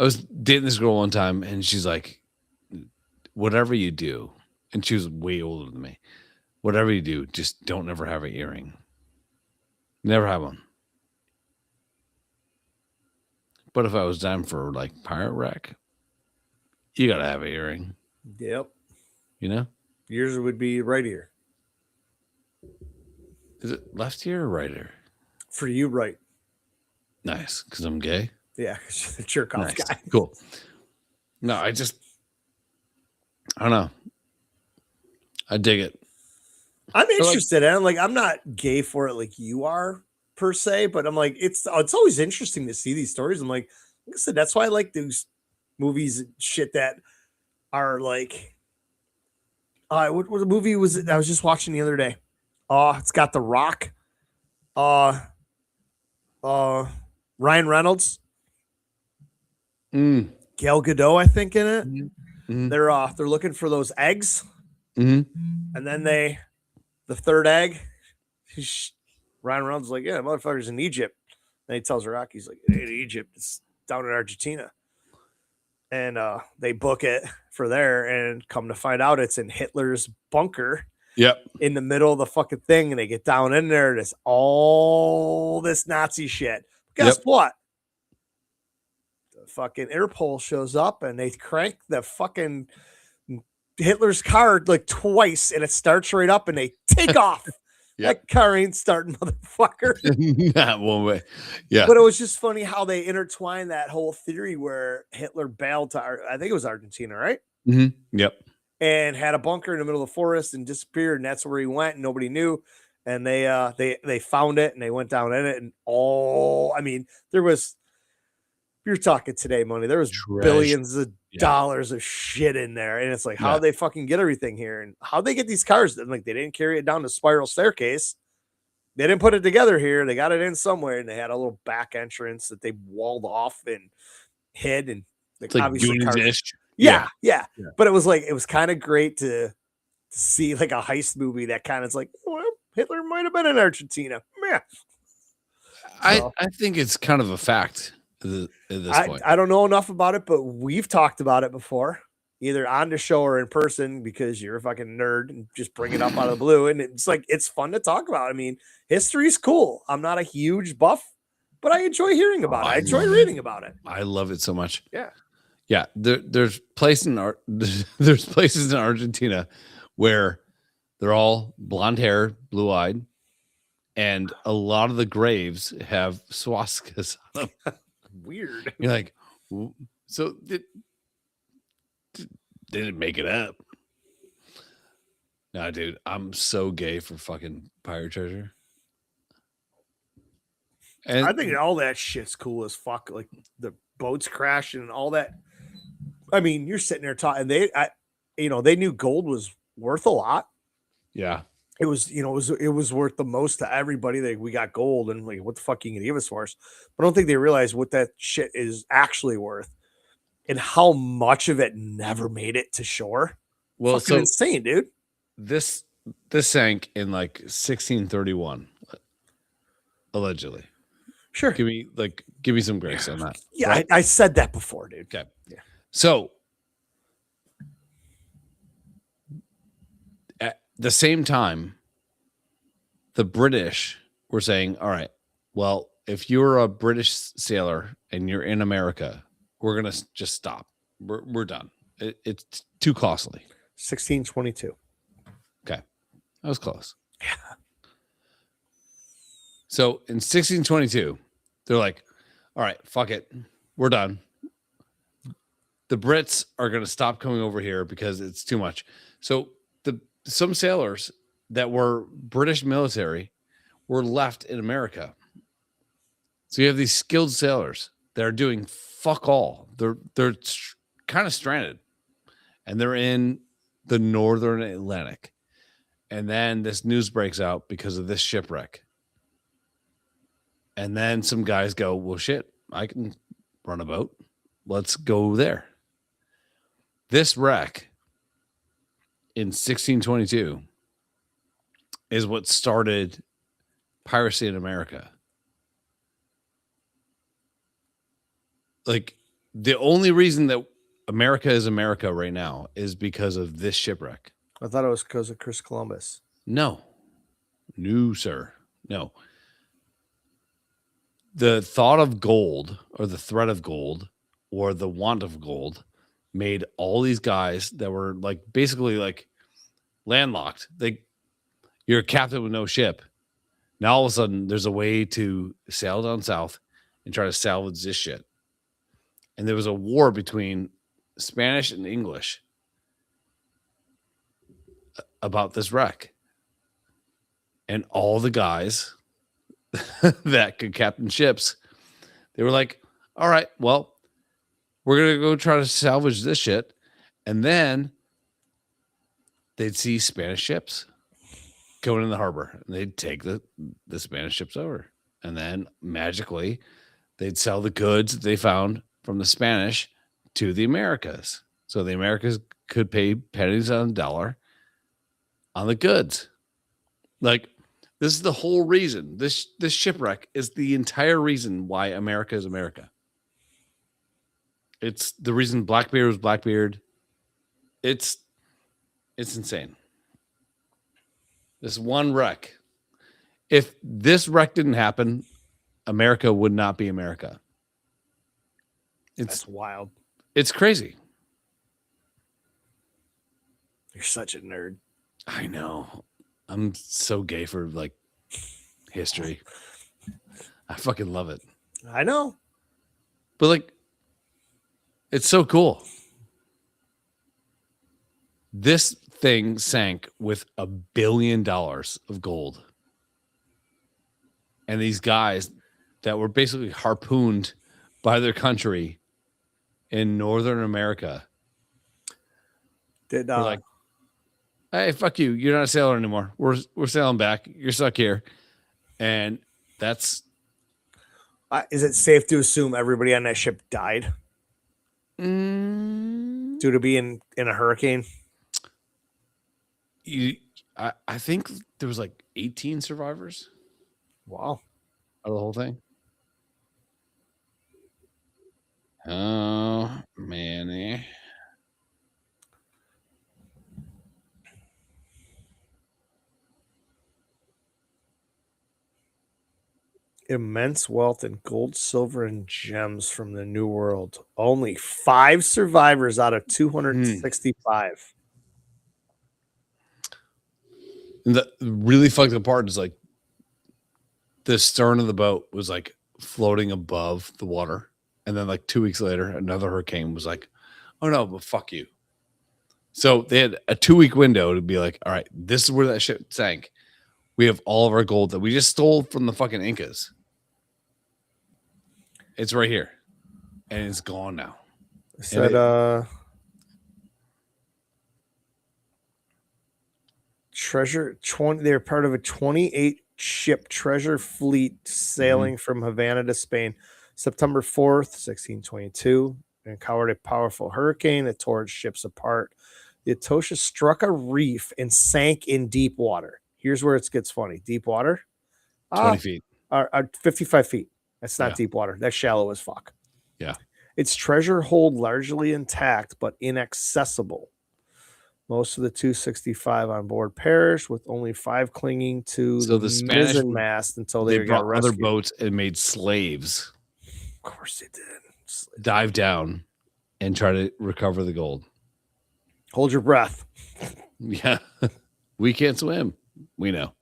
I was dating this girl one time and she's like, whatever you do, and she was way older than me. Whatever you do, just don't ever have an earring. Never have one. But if I was down for like pirate wreck, you gotta have an earring. Yep. You know? Yours would be right ear. Is it left ear or right ear? For you, right. Nice, because I'm gay. Yeah, the jerk off guy. Cool. No, I don't know. I dig it. I'm interested in it. Like, I'm not gay for it like you are per se, but I'm like, it's always interesting to see these stories. I'm like I said, that's why I like those movies and shit that are like, what movie was it I was just watching the other day? It's got The Rock, Ryan Reynolds, Gal Gadot, I think, in it. Mm-hmm. They're looking for those eggs, and then the third egg, Ryan Reynolds is like, yeah, motherfucker's in Egypt. And he tells Rock, he's like, it ain't Egypt, it's down in Argentina. And they book it for there, and come to find out it's in Hitler's bunker. Yep. In the middle of the fucking thing, and they get down in there, and it's all this Nazi shit. Guess what? The fucking Interpol shows up, and they crank the fucking Hitler's car like twice, and it starts right up, and they take off. That car ain't starting, motherfucker. That one way. Yeah. But it was just funny how they intertwined that whole theory where Hitler bailed to, I think it was Argentina, right? Mm-hmm. Yep. And had a bunker in the middle of the forest and disappeared, and that's where he went, and nobody knew. And they found it, and they went down in it, and there was, you're talking today money, there was billions of dollars of shit in there, and it's like, how they fucking get everything here, and how they get these cars. And like, they didn't carry it down the spiral staircase, they didn't put it together here, they got it in somewhere, and they had a little back entrance that they walled off and hid, and like obviously cars. Yeah. But it was kind of great to see like a heist movie that kind of is like, well, Hitler might have been in Argentina. Yeah. I think it's kind of a fact at this point. I don't know enough about it, but we've talked about it before, either on the show or in person, because you're a fucking nerd and just bring it up out of the blue. And it's like, it's fun to talk about. I mean, history's cool. I'm not a huge buff, but I enjoy hearing about it. I enjoy reading about it. I love it so much. Yeah. Yeah, there's places in Argentina where they're all blonde hair, blue eyed, and a lot of the graves have swastikas on them. Weird. You're like, so they didn't make it up. Nah, dude, I'm so gay for fucking pirate treasure. And I think all that shit's cool as fuck. Like the boats crashing and all that. I mean, you're sitting there talking. They knew gold was worth a lot. Yeah, it was worth the most to everybody. We got gold, and like, what the fuck you gonna give us for us? But I don't think they realize what that shit is actually worth, and how much of it never made it to shore. Well, so insane, dude. This sank in like 1631, allegedly. Sure. Give me some grace on that. Yeah, right? I said that before, dude. Okay. Yeah. So at the same time, the British were saying, all right, well, if you're a British sailor and you're in America, we're going to just stop. We're done. It's too costly. 1622. Okay. That was close. Yeah. So in 1622, they're like, all right, fuck it. We're done. The Brits are going to stop coming over here because it's too much. So some sailors that were British military were left in America. So you have these skilled sailors that are doing fuck all. They're kind of stranded, and they're in the northern Atlantic. And then this news breaks out because of this shipwreck. And then some guys go, well, shit, I can run a boat. Let's go there. This wreck in 1622 is what started piracy in America. Like, the only reason that America is America right now is because of this shipwreck. I thought it was because of Chris Columbus. No, sir. No. The thought of gold or the threat of gold or the want of gold made all these guys that were like basically like landlocked. You're a captain with no ship. Now all of a sudden there's a way to sail down south and try to salvage this shit. And there was a war between Spanish and English about this wreck. And all the guys that could captain ships, they were like, all right, well, we're going to go try to salvage this shit. And then they'd see Spanish ships going in the harbor and they'd take the Spanish ships over. And then magically they'd sell the goods that they found from the Spanish to the Americas. So the Americas could pay pennies on the dollar on the goods. Like, this is the whole reason. This shipwreck is the entire reason why America is America. It's the reason Blackbeard was Blackbeard. It's insane. This one wreck. If this wreck didn't happen, America would not be America. That's wild. It's crazy. You're such a nerd. I know. I'm so gay for like history. I fucking love it. I know. But like, it's so cool. This thing sank with $1 billion of gold. And these guys that were basically harpooned by their country in Northern America Did were like, hey, fuck you. You're not a sailor anymore. We're sailing back. You're stuck here. And that's... is it safe to assume everybody on that ship died? Due to be in a hurricane? I think there was like 18 survivors. Wow. Out of the whole thing. Oh, man. Immense wealth in gold, silver, and gems from the New World. Only 5 survivors out of 265. And the really fucked up part is like the stern of the boat was like floating above the water. And then like 2 weeks later, another hurricane was like, oh no, but fuck you. So they had a 2-week window to be like, all right, this is where that ship sank. We have all of our gold that we just stole from the fucking Incas. It's right here. And it's gone now. It said, treasure 20. They're part of a 28 ship treasure fleet sailing from Havana to Spain, September 4th, 1622, and encountered a powerful hurricane that tore its ships apart. The Etosha struck a reef and sank in deep water. Here's where it gets funny. Deep water? 20 feet. 55 feet. That's not Yeah. deep water. That's shallow as fuck. Yeah. Its treasure hold largely intact, but inaccessible. Most of the 265 on board perished, with only 5 clinging to the Spanish mizzen mast until they brought got rescued. other boats and made slaves Of course they did. dive down and try to recover the gold. Hold your breath. Yeah. We can't swim. We know.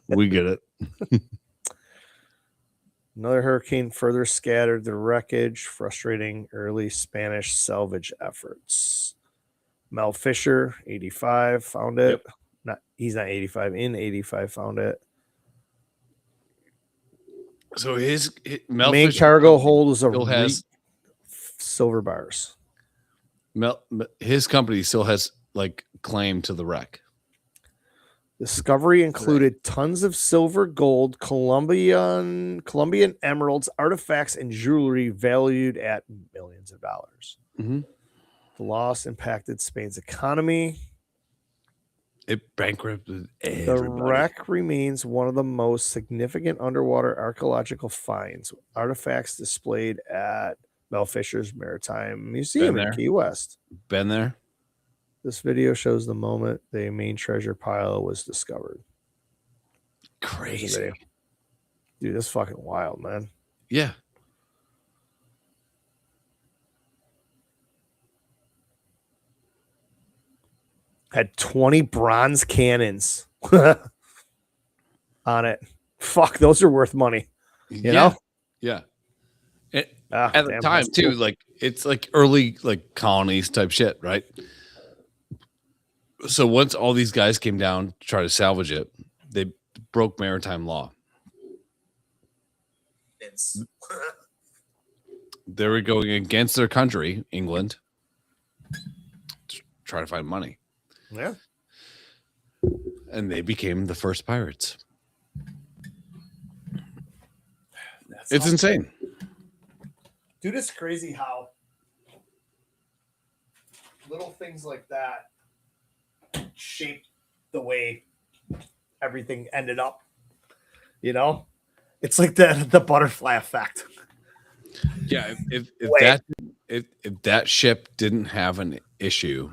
We get it. Another hurricane further scattered the wreckage, frustrating early Spanish salvage efforts. Mel Fisher, 85, found it. Yep. He's not 85. In 85, found it. So his Mel main Fisher cargo hold was still has silver bars. His company still has like claim to the wreck. Discovery included tons of silver, gold, Colombian emeralds, artifacts, and jewelry valued at millions of dollars. Mm-hmm. The loss impacted Spain's economy. It bankrupted everybody. The wreck remains one of the most significant underwater archaeological finds. Artifacts displayed at Mel Fisher's Maritime Museum in Key West. Been there? This video shows the moment the main treasure pile was discovered. Crazy. Dude, that's fucking wild, man. Yeah. Had 20 bronze cannons on it. Fuck, those are worth money. You know? Yeah. At the time, too, cool. Like it's like early like colonies type shit, right? So once all these guys came down to try to salvage it, they broke maritime law. They were going against their country, England, to try to find money. Yeah. And they became the first pirates. It's insane. Dude, it's crazy how little things like that shaped the way everything ended up. You know? It's like the butterfly effect. Yeah, if that ship didn't have an issue,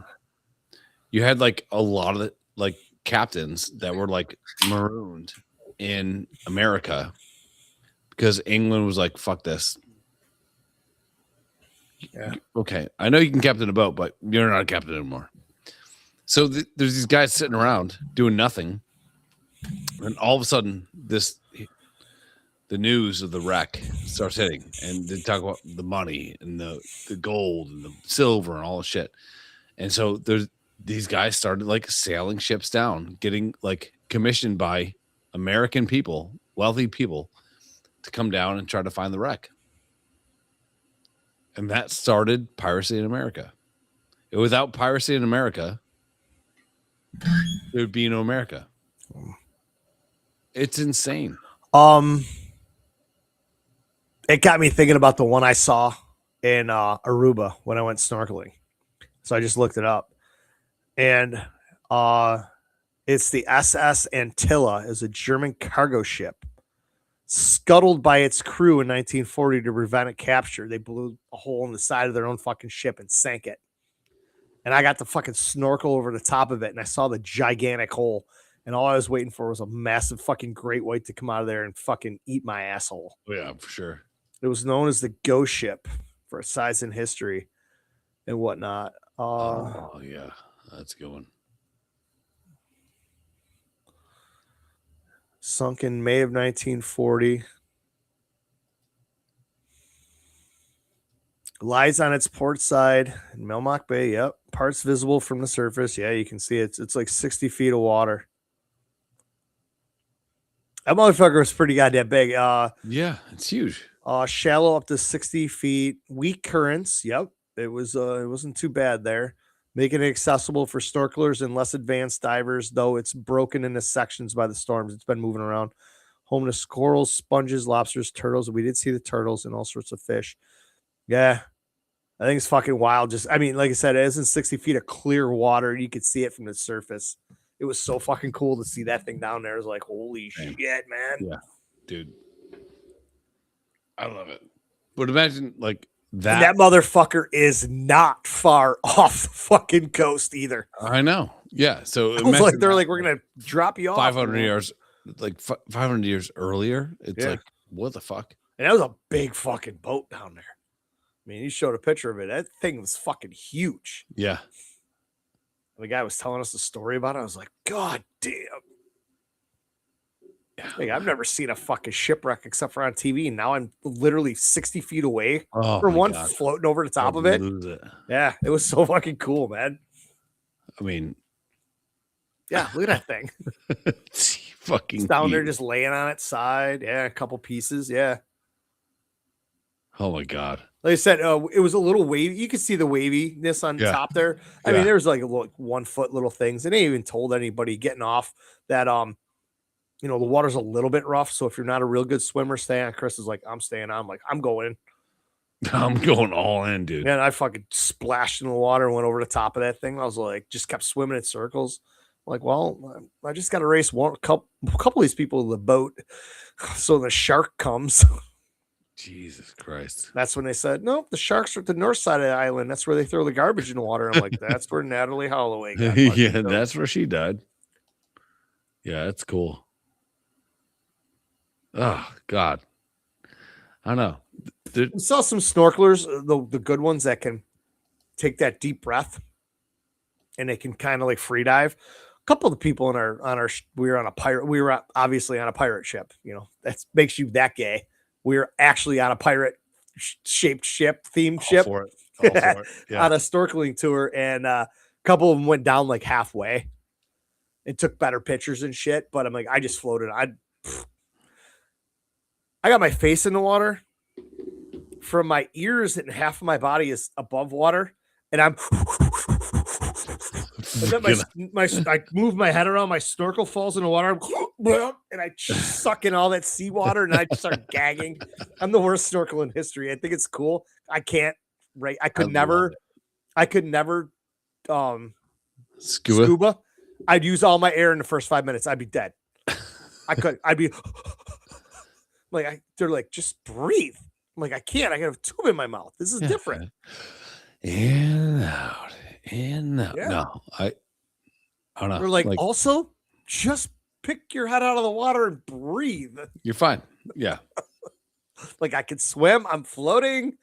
you had like a lot of like captains that were like marooned in America because England was like, fuck this. Yeah. Okay, I know you can captain a boat, but you're not a captain anymore. So there's these guys sitting around doing nothing, and all of a sudden, the news of the wreck starts hitting, and they talk about the money and the gold and the silver and all the shit. And so these guys started like sailing ships down, getting like commissioned by American people, wealthy people, to come down and try to find the wreck. And that started piracy in America. Without piracy in America, there would be no America. It's insane. It got me thinking about the one I saw in Aruba when I went snorkeling. So I just looked it up. And it's the SS Antilla. Is a German cargo ship scuttled by its crew in 1940 to prevent a capture. They blew a hole in the side of their own fucking ship and sank it. And I got to fucking snorkel over the top of it, and I saw the gigantic hole. And all I was waiting for was a massive fucking great white to come out of there and fucking eat my asshole. Oh, yeah, for sure. It was known as the Ghost Ship for its size and history and whatnot. Oh, yeah. That's a good one. Sunk in May of 1940. Lies on its port side in Melmock Bay. Yep. Parts visible from the surface. Yeah, you can see it. It's like 60 feet of water. That motherfucker was pretty goddamn big. Yeah, it's huge. Shallow up to 60 feet. Weak currents. Yep. It wasn't too bad there. Making it accessible for snorkelers and less advanced divers, though it's broken into sections by the storms. It's been moving around. Home to squirrels, sponges, lobsters, turtles. We did see the turtles and all sorts of fish. Yeah. I think it's fucking wild. Like I said, it isn't 60 feet of clear water. You could see it from the surface. It was so fucking cool to see that thing down there. It was like, holy shit, man. Yeah, dude. I love it. But imagine like that. And that motherfucker is not far off the fucking coast either. I know. Yeah. So they're like, we're going to drop you off 500 years, like 500 years earlier. It's like, what the fuck? And that was a big fucking boat down there. I mean, you showed a picture of it. That thing was fucking huge. Yeah. The guy was telling us the story about it. I was like, God damn. Yeah. Like, I've never seen a fucking shipwreck except for on TV. Now I'm literally 60 feet away from one floating over the top of it. Yeah, it was so fucking cool, man. I mean, yeah, look at that thing. It's fucking it's down there just laying on its side. Yeah, a couple pieces. Yeah. Oh my God. Like I said, it was a little wavy. You could see the waviness on Yeah. top there. I mean, there's like 1 foot little things. And they even told anybody getting off that, the water's a little bit rough. So if you're not a real good swimmer, stay on. Chris is like, I'm staying on. I'm like, I'm going. I'm going all in, dude. And I fucking splashed in the water and went over the top of that thing. I was like, just kept swimming in circles. I'm like, well, I just got to race a couple of these people in the boat. So the shark comes. Jesus Christ. That's when they said, no, the sharks are at the north side of the island. That's where they throw the garbage in the water. I'm like, that's where Natalie Holloway got Yeah, killed. that's where she died. Yeah, that's cool. Oh, God. I don't know. We saw some snorkelers, the good ones that can take that deep breath and they can kind of like free dive. A couple of the people we were obviously on a pirate ship. That makes you that gay. We were actually on a pirate shaped ship, themed ship For it. All for it. Yeah. on a snorkeling tour. And a couple of them went down like halfway and took better pictures and shit. But I'm like, I just floated. I got my face in the water. From my ears and half of my body is above water, and I'm. And then I move my head around, my snorkel falls in the water, and I suck in all that seawater, and I start gagging. I'm the worst snorkel in history. I think it's cool. I can't. Right? I could never. Scuba. I'd use all my air in the first 5 minutes. I'd be dead. I'd be like, they're like, just breathe. I'm like, I can't. I got a tube in my mouth. This is different. In, out. In, out. Yeah. No, I don't know. They're like, also, just pick your head out of the water and breathe. You're fine. Yeah. Like, I can swim. I'm floating.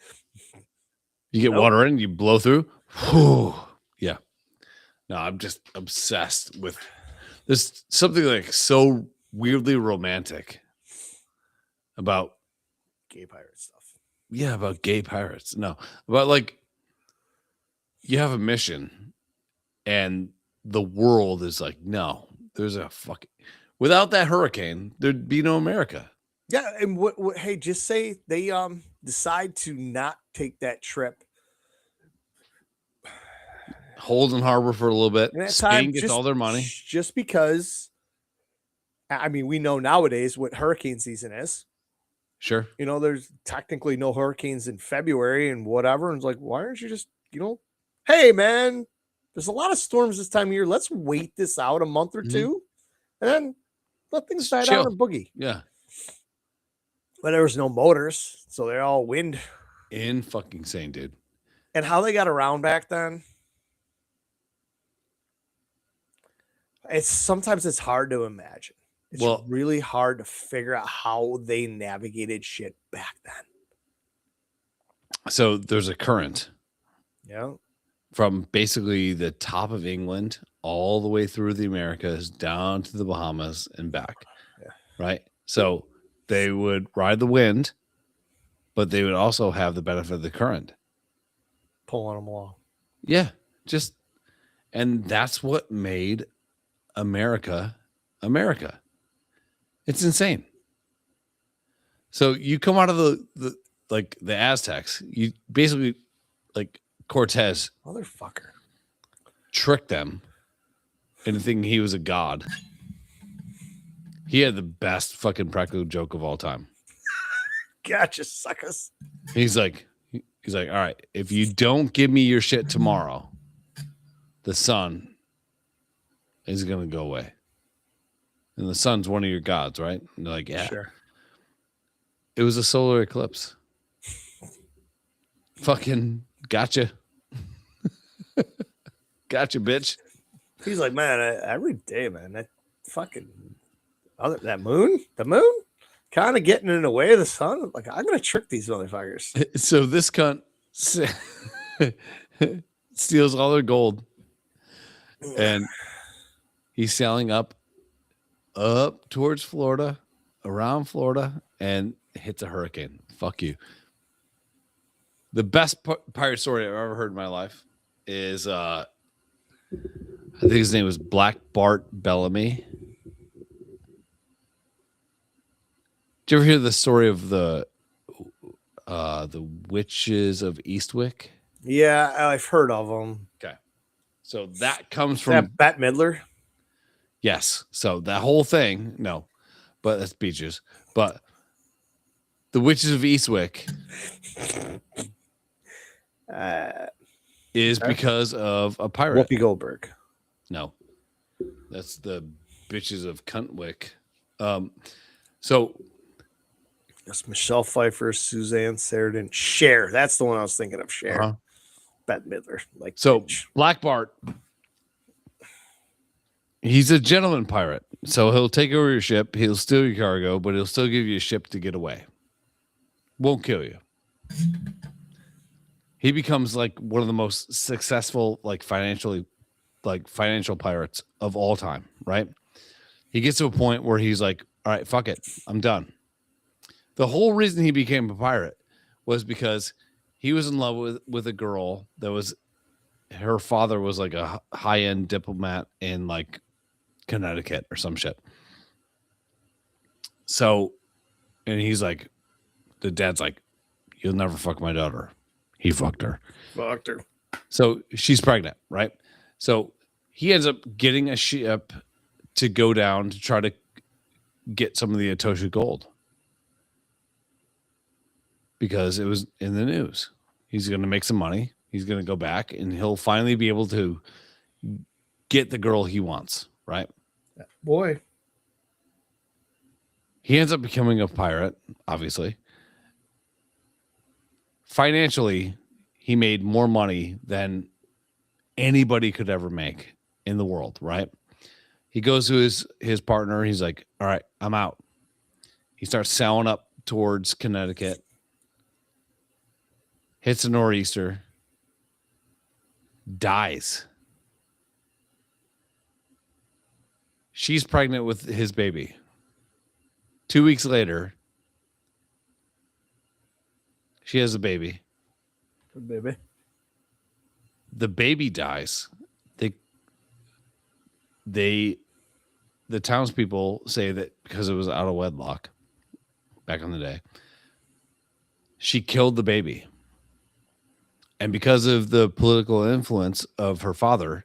You get water in, you blow through. Whew. Yeah. No, I'm just obsessed with there's something like so weirdly romantic about gay pirate stuff. Yeah, about gay pirates. No, about like you have a mission and the world is like, no, there's a fucking without that hurricane, there'd be no America. Yeah, and what hey, just say they decide to not take that trip. Holden Harbor for a little bit. Spain gets all their money. Just because I mean, we know nowadays what hurricane season is. Sure. There's technically no hurricanes in February and whatever. And it's like, why aren't you just, hey, man, there's a lot of storms this time of year. Let's wait this out a month or two and then let things die down and boogie. Yeah. But there was no motors. So they're all wind. Fucking insane, dude. And how they got around back then. Sometimes it's hard to imagine. It's really hard to figure out how they navigated shit back then. So there's a current. Yeah. From basically the top of England all the way through the Americas down to the Bahamas and back. Yeah. Right. So they would ride the wind, but they would also have the benefit of the current. Pulling them along. Yeah. And that's what made America. It's insane. So you come out of the Aztecs, you basically like Cortez motherfucker tricked them into thinking he was a god. He had the best fucking practical joke of all time. Gotcha, suckers. He's like, all right, if you don't give me your shit tomorrow, the sun is gonna go away. And the sun's one of your gods, right? And they're like, yeah. Sure. It was a solar eclipse. Fucking gotcha. Gotcha, bitch. He's like, man, every day, man, that fucking the moon kind of getting in the way of the sun. Like, I'm gonna trick these motherfuckers. So this cunt steals all their gold, and he's sailing up towards Florida, around Florida, and hits a hurricane. Fuck you. The best pirate story I've ever heard in my life is I think his name was Black Bart Bellamy. Did you ever hear the story of The Witches of Eastwick. Yeah, I've heard of them. Okay. So that comes Is from that Bette Midler? yes. So that whole thing, no, but that's Beaches. But the Witches of Eastwick is because of a pirate. Whoopi Goldberg. No, that's the Bitches of Cuntwick. So That's Michelle Pfeiffer, Suzanne Sarandon, Cher. That's the one I was thinking of. Cher. Bette Midler. Like so bitch. Black Bart. He's a gentleman pirate, so he'll take over your ship. He'll steal your cargo, but he'll still give you a ship to get away. Won't kill you. He becomes like one of the most successful, financial pirates of all time, right? He gets to a point where he's like, all right, fuck it. I'm done. The whole reason he became a pirate was because he was in love with a girl that was, her father was like a high-end diplomat in like Connecticut or some shit. So, and he's like, the dad's like, you'll never fuck my daughter. He fucked her. Fucked her. So she's pregnant, right? So he ends up getting a ship to go down to try to get some of the Etosha gold because it was in the news. He's going to make some money. He's going to go back and he'll finally be able to get the girl he wants, right? Boy. He ends up becoming a pirate, obviously. Financially, he made more money than anybody could ever make in the world, right? He goes to his partner. He's like, all right, I'm out. He starts sailing up towards Connecticut, hits a nor'easter, dies. She's pregnant with his baby. 2 weeks later, she has a baby. Good baby. The baby dies. The townspeople say that because it was out of wedlock back in the day, she killed the baby. And because of the political influence of her father,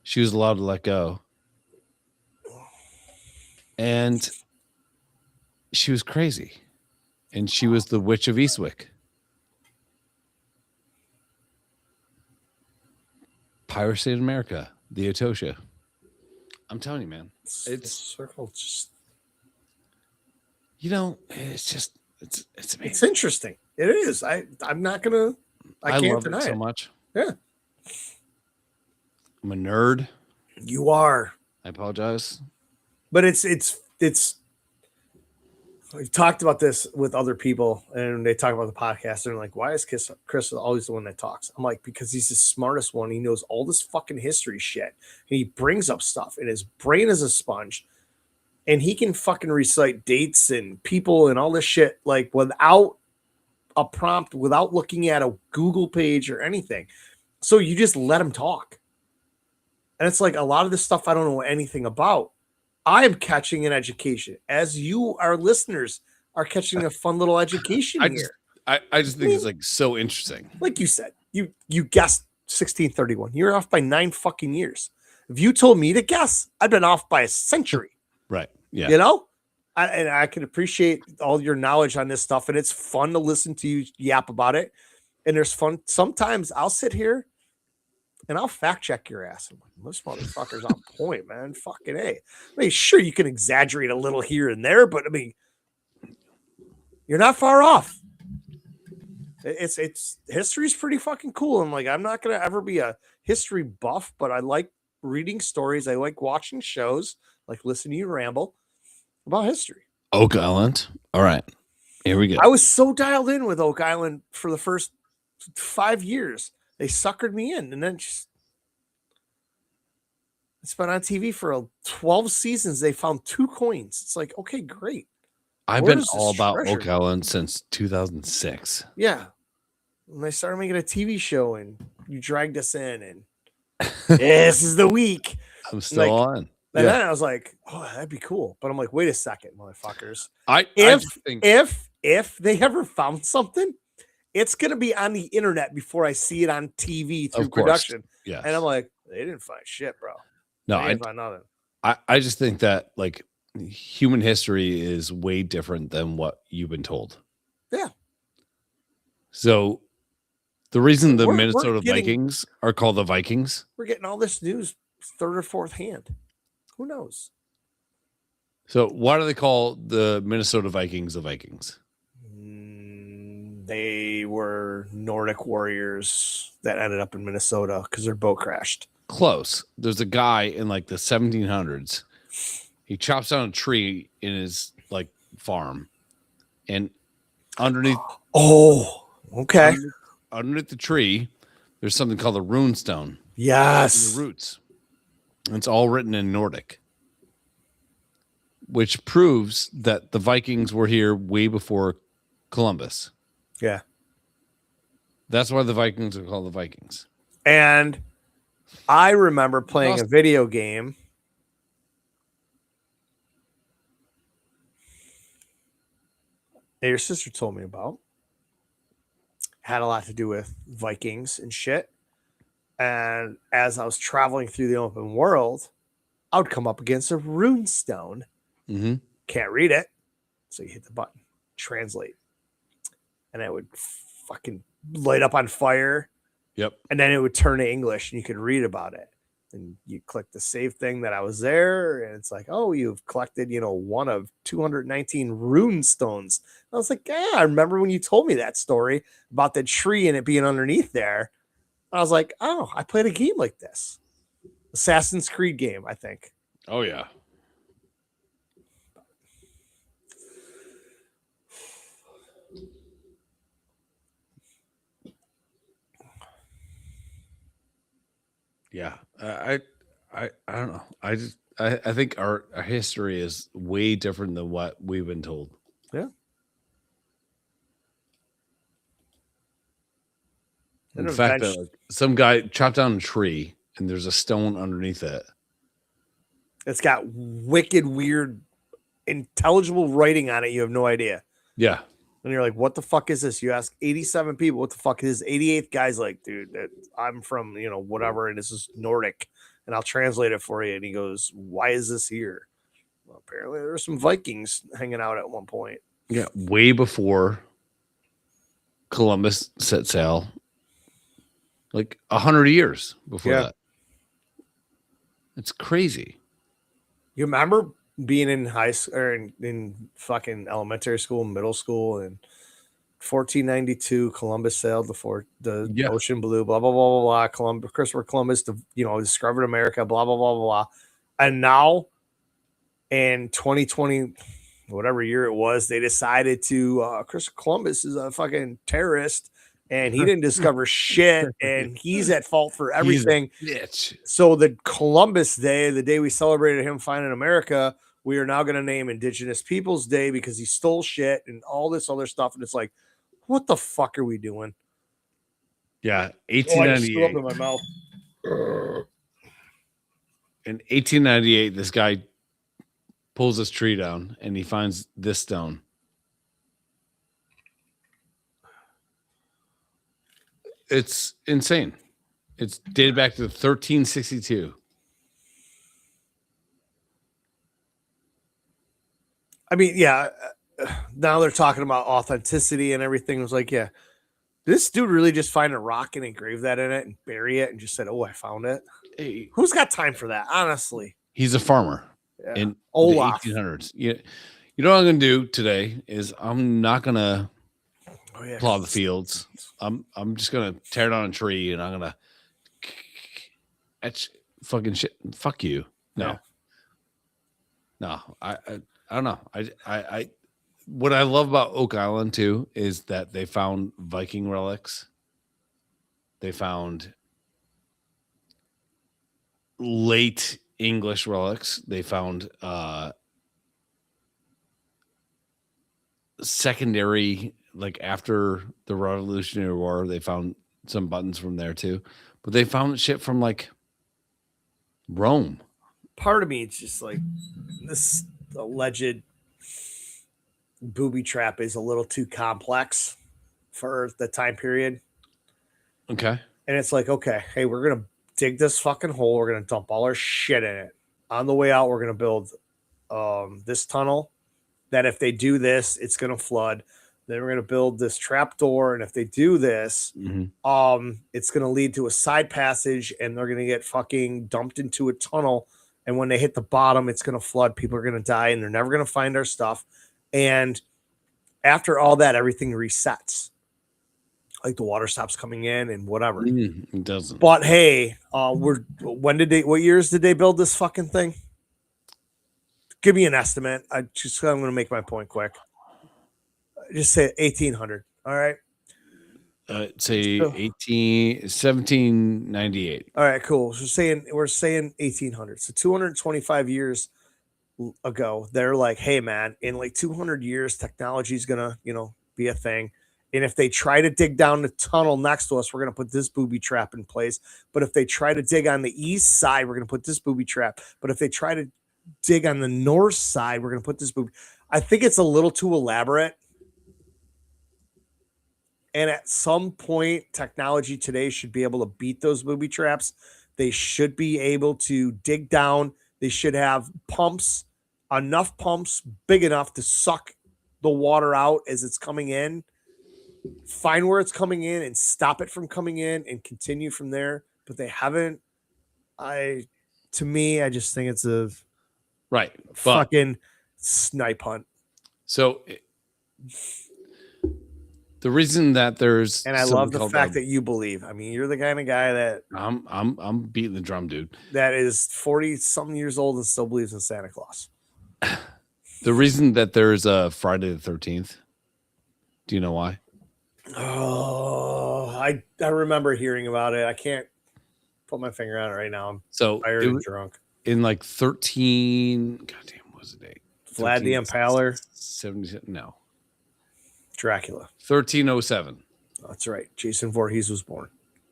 she was allowed to let go. And she was crazy. And she was the Witch of Eastwick. Piracy in America, the Etosha. I'm telling you, man. It's circle. Just it's amazing. it's interesting. It is. I'm not gonna. I can't love deny it so it. much. Yeah. I'm a nerd. You are. I apologize. But it's we've talked about this with other people and they talk about the podcast and they're like, why is Chris always the one that talks? I'm like, because he's the smartest one. He knows all this fucking history shit. And he brings up stuff and his brain is a sponge and he can fucking recite dates and people and all this shit like without a prompt, without looking at a Google page or anything. So you just let him talk. And it's like a lot of this stuff I don't know anything about. I am catching an education, as you, our listeners, are catching a fun little education here. I just think it's like so interesting. Like you said, you guessed 1631. You're off by 9 fucking years. If you told me to guess, I'd been off by a century. Right. Yeah. You know? I can appreciate all your knowledge on this stuff, and it's fun to listen to you yap about it. And there's fun. Sometimes I'll sit here and I'll fact check your ass. I'm like, this motherfucker's on point, man. Fucking A. I mean, sure, you can exaggerate a little here and there, but I mean, you're not far off. It's history's pretty fucking cool. I'm like, I'm not gonna ever be a history buff, but I like reading stories. I like watching shows, like listening to you ramble about history. Oak Island. All right. Here we go. I was so dialed in with Oak Island for the first 5 years. They suckered me in, and then just it's been on TV for 12 seasons. They found 2 coins. It's like, okay, great. I've been all about Oak Island since 2006. Yeah. When they started making a TV show and you dragged us in and this is the week. I'm still on. And then I was like, oh, that'd be cool. But I'm like, wait a second, motherfuckers. I If just think if they ever found something, it's going to be on the internet before I see it on TV through Of course. production. Yes. And I'm like, they didn't find shit, bro. No, They didn't find nothing. I just think that like human history is way different than what you've been told. Yeah. So the reason the We're Minnesota getting- Vikings are called the Vikings. We're getting all this news third or fourth hand. Who knows? So why do they call the Minnesota Vikings the Vikings? They were Nordic warriors that ended up in Minnesota because their boat crashed. Close. There's a guy in like the 1700s. He chops down a tree in his like farm, and underneath Okay. underneath the tree, there's something called a rune stone. Yes. The roots. And it's all written in Nordic, which proves that the Vikings were here way before Columbus. Yeah. That's why the Vikings are called the Vikings. And I remember playing a video game. That your sister told me about. Had a lot to do with Vikings and shit. And as I was traveling through the open world, I would come up against a rune stone. Mm-hmm. Can't read it. So you hit the button, translate. And it would fucking light up on fire. Yep. And then it would turn to English and you could read about it. And you click the save thing that I was there. And it's like, oh, you've collected, one of 219 rune stones. I was like, yeah, I remember when you told me that story about the tree and it being underneath there. I was like, oh, I played a game like this. Assassin's Creed game, I think. Oh, yeah. Yeah. I don't know. I think our history is way different than what we've been told. Yeah. And the fact that like, some guy chopped down a tree and there's a stone underneath it. It's got wicked, weird, intelligible writing on it. You have no idea. Yeah. And you're like, what the fuck is this? You ask 87 people, what the fuck is this? 88th guy's like, dude, I'm from, whatever. And this is Nordic. And I'll translate it for you. And he goes, why is this here? Well, apparently there were some Vikings hanging out at one point. Yeah. Way before Columbus set sail. Like 100 years before that. It's crazy. You remember being in high school or in fucking elementary school, middle school, and 1492 Columbus sailed the ocean blue, blah blah blah blah blah. Christopher Columbus, discovered America, blah blah blah blah blah. And now, in 2020, whatever year it was, they decided to Christopher Columbus is a fucking terrorist. And he didn't discover shit, and he's at fault for everything. So the Columbus Day, the day we celebrated him finding America, we are now going to name Indigenous Peoples Day because he stole shit and all this other stuff. And it's like, what the fuck are we doing? Yeah, 1898. In my mouth. In 1898, this guy pulls this tree down, and he finds this stone. It's insane. It's dated back to 1362. I mean, yeah. Now they're talking about authenticity and everything. It was like, yeah, this dude really just find a rock and engrave that in it and bury it and just said, oh, I found it. Hey, who's got time for that? Honestly, he's a farmer in Olaf. the 1800s. You know what I'm going to do today is I'm not going to plow the fields. I'm just gonna tear down a tree and I'm gonna etch fucking shit. Fuck you. No. I don't know. I what I love about Oak Island too is that they found Viking relics. They found late English relics. They found secondary, like after the Revolutionary War, they found some buttons from there too, but they found shit from like Rome. Part of me, it's just like this alleged booby trap is a little too complex for the time period. Okay. And it's like, okay, hey, we're going to dig this fucking hole. We're going to dump all our shit in it. On the way out, we're going to build this tunnel that if they do this, it's going to flood. Then we're going to build this trap door. And if they do this, it's going to lead to a side passage and they're going to get fucking dumped into a tunnel. And when they hit the bottom, it's going to flood. People are going to die and they're never going to find our stuff. And after all that, everything resets. Like the water stops coming in and whatever. It doesn't. But hey, what years did they build this fucking thing? Give me an estimate. I'm going to make my point quick. Just say 1800. All right. Say 1798. All right, cool. So we're saying 1800. So 225 years ago, they're like, hey man, in like 200 years, technology is gonna, be a thing. And if they try to dig down the tunnel next to us, we're gonna put this booby trap in place. But if they try to dig on the east side, we're gonna put this booby trap. But if they try to dig on the north side, we're gonna put this booby. I think it's a little too elaborate. And at some point, technology today should be able to beat those booby traps. They should be able to dig down. They should have pumps, enough pumps big enough to suck the water out as it's coming in, find where it's coming in and stop it from coming in and continue from there. But they haven't. To me, I just think it's a fucking snipe hunt. So the reason that there's I love the fact that you believe. I mean, you're the kind of guy that I'm beating the drum, dude. That is 40-something years old and still believes in Santa Claus. The reason that there's a Friday the 13th. Do you know why? Oh, I remember hearing about it. I can't put my finger on it right now. I'm tired and drunk. In like 13. Goddamn, what was the date? Vlad the Impaler. 77. No. Dracula. 1307. That's right. Jason Voorhees was born.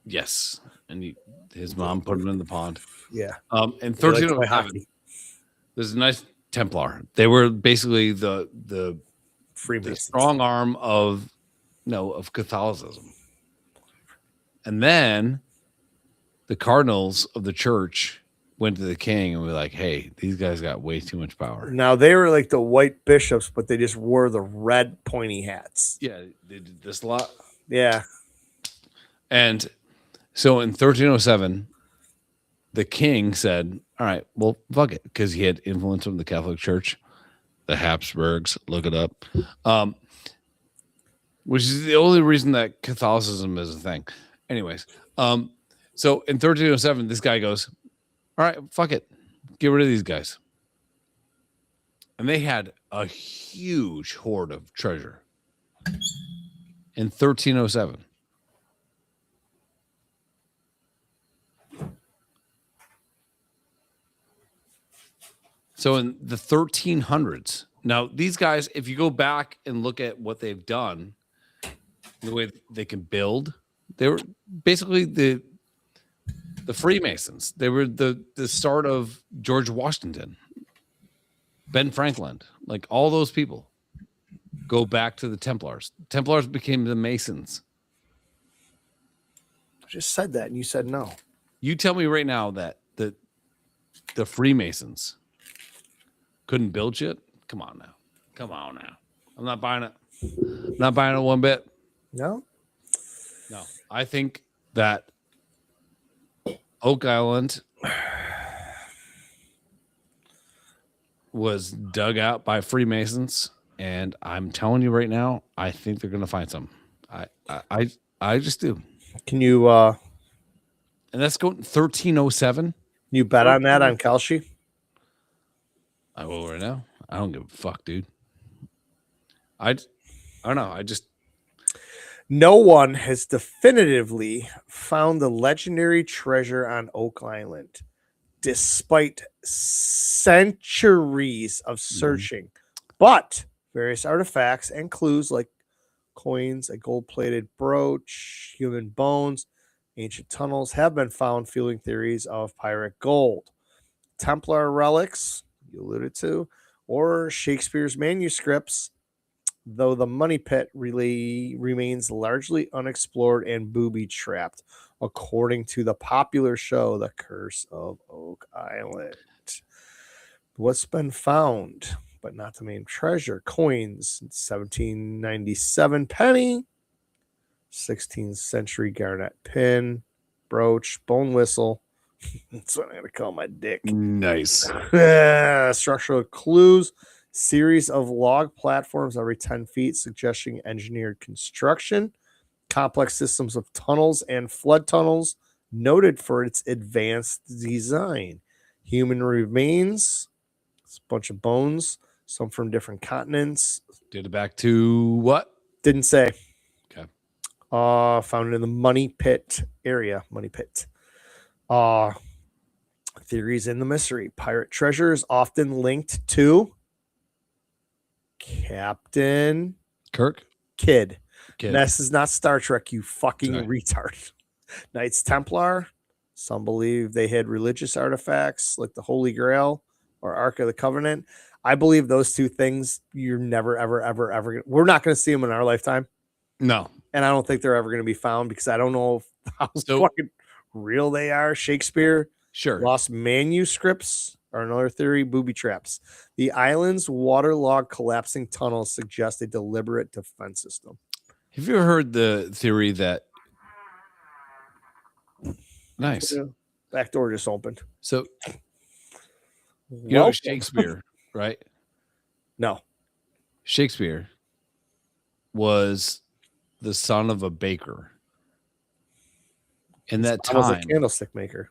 Yes. And his mom put him in the pond. Yeah. In 1307, there's a nice Templar. They were basically the Freemasons. The strong arm of Catholicism. And then the cardinals of the church went to the king and were like, hey, these guys got way too much power. Now they were like the white bishops, but they just wore the red pointy hats. Yeah, they did this a lot. Yeah. And so in 1307, the king said, all right, well, fuck it, because he had influence from the Catholic Church, the Habsburgs, look it up, which is the only reason that Catholicism is a thing. Anyways, so in 1307, this guy goes, all right, fuck it. Get rid of these guys. And they had a huge hoard of treasure in 1307. So in the 1300s, now these guys, if you go back and look at what they've done, the way they can build, they were basically the Freemasons. They were the start of George Washington, Ben Franklin, like all those people go back to the Templars. Templars became the Masons. I just said that and you said no. You tell me right now that the Freemasons couldn't build shit? Come on now. I'm not buying it. Not buying it one bit. No. I think that Oak Island was dug out by Freemasons, and I'm telling you right now, I think they're gonna find some. I just do. Can you and that's going 1307. You bet on that on Kalshi? I will right now. I don't give a fuck, dude. I don't know. No one has definitively found the legendary treasure on Oak Island, despite centuries of searching. But various artifacts and clues like coins, a gold-plated brooch, human bones, ancient tunnels have been found, fueling theories of pirate gold. Templar relics, you alluded to, or Shakespeare's manuscripts though the money pit really remains largely unexplored and booby-trapped, according to the popular show The Curse of Oak Island. What's been found, but not the main treasure: coins, 1797 penny, 16th century garnet pin, brooch, bone whistle. That's what I'm going to call my dick. Nice. Structural clues, series of log platforms every 10 feet, suggesting engineered construction, complex systems of tunnels and flood tunnels, noted for its advanced design. Human remains, it's a bunch of bones, some from different continents. Did it back to what? Didn't say. Okay. Found in the Money Pit area. Money Pit. Theories in the mystery. Pirate treasure is often linked to Captain Kirk? Kidd. Kid. This is not Star Trek, you fucking Sorry. retard. Knights Templar. Some believe they had religious artifacts like the Holy Grail or Ark of the Covenant. I believe those two things you're never, ever. We're not going to see them in our lifetime. No. And I don't think they're ever going to be found because I don't know how So- fucking real they are. Shakespeare. Sure. Lost manuscripts are another theory. Booby traps. The island's waterlogged collapsing tunnels suggest a deliberate defense system. Have you ever heard the theory that? Nice. Back door just opened. So you know Shakespeare, right? No. Shakespeare was the son of a baker. In that I was a time, candlestick maker.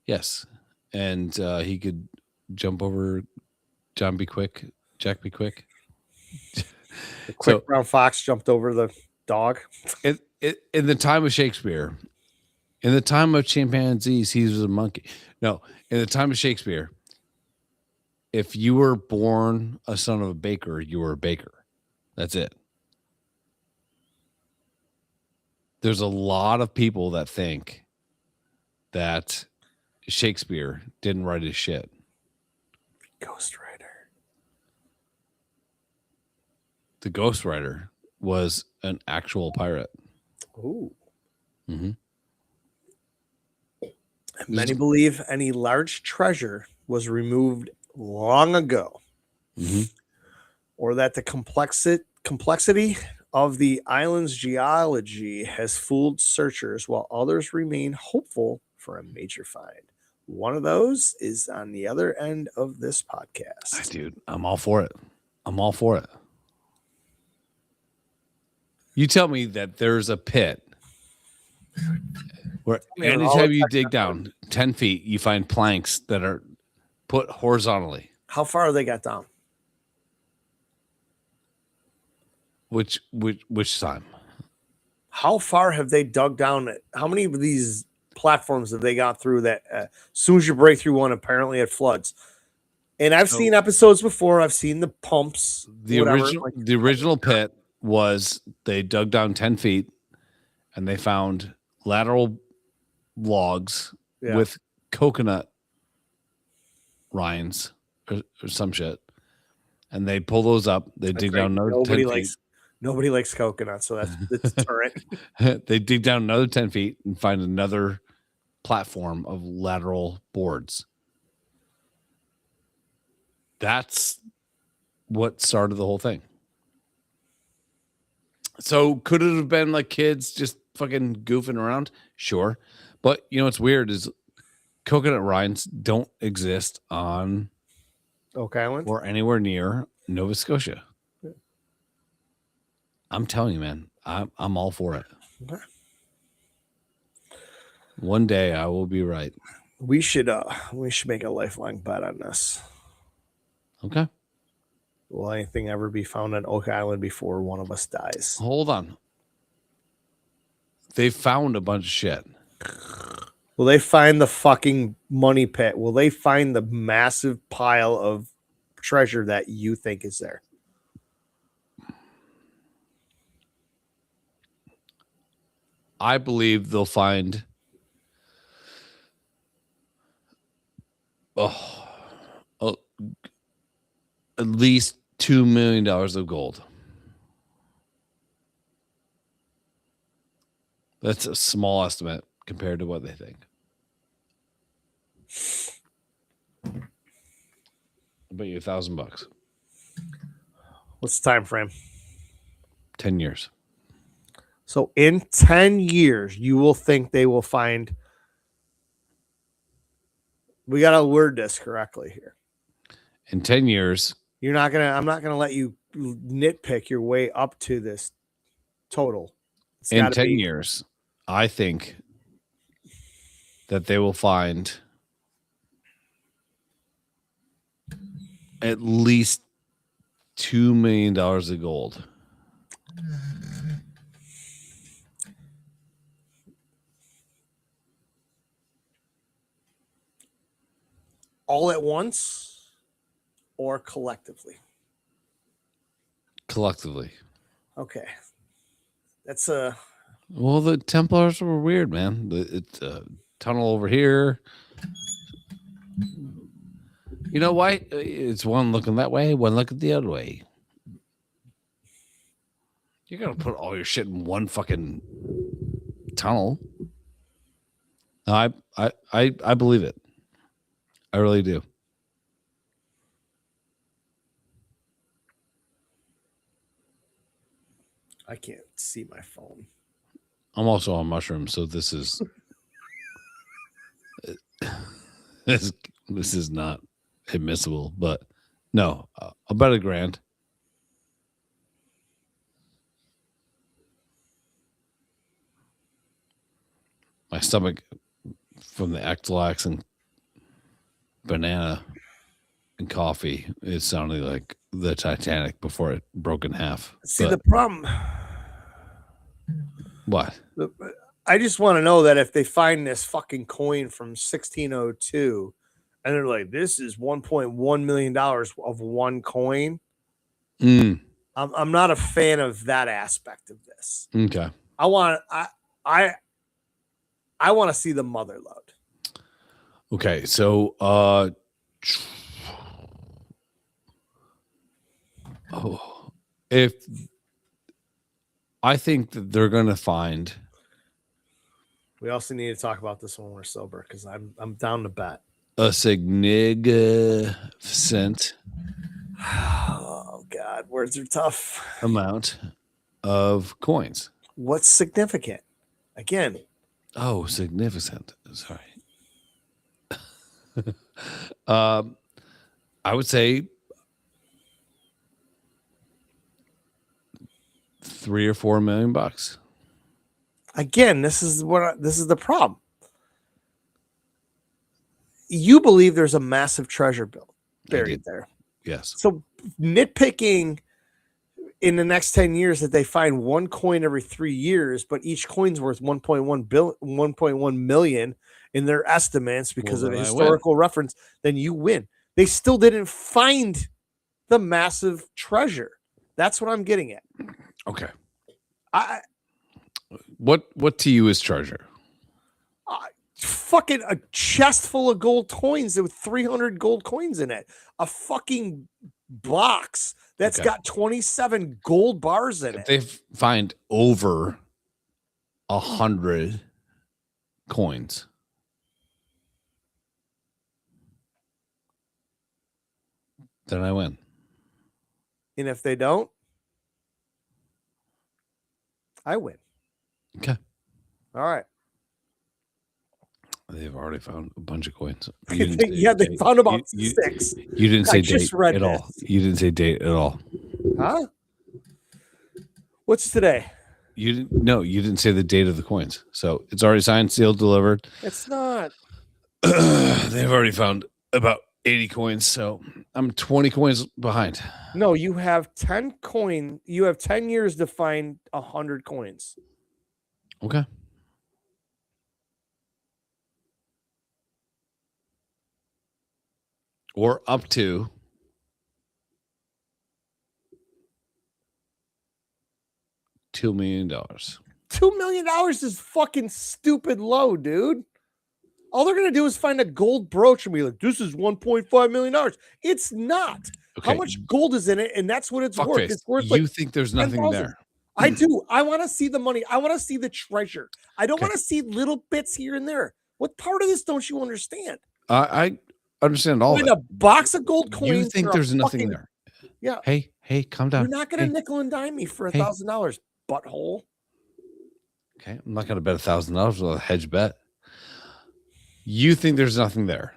yes, and he could jump over Jack Be Quick. The quick brown fox jumped over the dog. In the time of Shakespeare, in the time of chimpanzees, he was a monkey. No, in the time of Shakespeare, if you were born a son of a baker, you were a baker. That's it. There's a lot of people that think that Shakespeare didn't write his shit. Ghostwriter. The ghostwriter was an actual pirate. Ooh. Mm-hmm. Many believe any large treasure was removed long ago, or that the complexity of the island's geology has fooled searchers, while others remain hopeful for a major find. One of those is on the other end of this podcast. Dude, I'm all for it. I'm all for it. You tell me that there's a pit where anytime you dig down 10 feet, you find planks that are put horizontally. How far they got down? Which time? How far have they dug down? How many of these platforms have they got through that as soon as you break through one, apparently it floods? And I've seen episodes before. I've seen the pumps. The original pit was they dug down 10 feet and they found lateral logs with coconut rinds or some shit. And they pull those up. They dig down another 10 feet. Nobody likes coconut, so that's a turret. They dig down another 10 feet and find another platform of lateral boards. That's what started the whole thing. So could it have been like kids just fucking goofing around? Sure. But you know what's weird is coconut rinds don't exist on Oak Island or anywhere near Nova Scotia. I'm telling you, man, I'm all for it. Okay. One day I will be right. We should make a lifelong bet on this. Okay. Will anything ever be found on Oak Island before one of us dies? Hold on. They found a bunch of shit. Will they find the fucking money pit? Will they find the massive pile of treasure that you think is there? I believe they'll find at least $2 million of gold. That's a small estimate compared to what they think. I'll bet you $1,000. What's the time frame? 10 years. So in 10 years, you will think they will find. We got to word this correctly here. In 10 years, I'm not gonna let you nitpick your way up to this total. It's in gotta 10 be- years, I think that they will find at least $2 million of gold. all at once or collectively. Collectively. Okay, that's a. Well, the Templars were weird, man. It's a tunnel over here. You know why? It's one looking that way, one looking the other way. You're gonna put all your shit in one fucking tunnel. No, I believe it. I really do. I can't see my phone. I'm also on mushrooms, so this is this is not admissible. But no, I'll bet $1,000. My stomach from the Ex-Lax and banana and coffee is sounding like the Titanic before it broke in half. See, But the problem. what? I just want to know that if they find this fucking coin from 1602 and they're like, this is $1.1 million of one coin, I'm not a fan of that aspect of this. Okay. I want to see the mother load. Okay. So if I think that they're gonna find. We also need to talk about this when we're sober because I'm down to bet. A significant Oh God, words are tough. amount of coins. What's significant? Again, Oh, significant. Sorry. I would say $3 or $4 million. again, this is the problem. You believe there's a massive treasure buried there. Yes. So nitpicking in the next 10 years that they find one coin every 3 years, but each coin's worth 1.1 million in their estimates because Well, of then I historical reference, then you win. They still didn't find the massive treasure. That's what I'm getting at. Okay. I What to you is treasure? fucking a chest full of gold coins with 300 gold coins in it. A fucking box that's Okay. got 27 gold bars in If it. they find over 100 coins, then I win. And if they don't, I win. Okay. All right. They've already found a bunch of coins. You didn't say Yeah, they date. found about You- 6. You didn't I say just date read at all. this. You didn't say date at all. Huh? What's today? You didn't say the date of the coins. So it's already signed, sealed, delivered. It's not. They've already found about 80 coins. So I'm 20 coins behind. No, you have 10 coin. You have 10 years to find 100 coins. Okay. Or up to $2 million. $2 million is fucking stupid low, dude. All they're gonna do is find a gold brooch and be like, "This is $1.5 million." It's not. Okay. How much gold is in it? And that's what it's worth. Fuckface. It's worth You like think there's nothing 10,000. there? I do. I want to see the money. I want to see the treasure. I don't want to see little bits here and there. What part of this don't you understand? I understand all of Find it. a box of gold coins. You think there's nothing there? Yeah. Hey, calm down. You're not going to nickel and dime me for $1,000, butthole. Okay, I'm not going to bet $1,000 with a hedge bet. You think there's nothing there,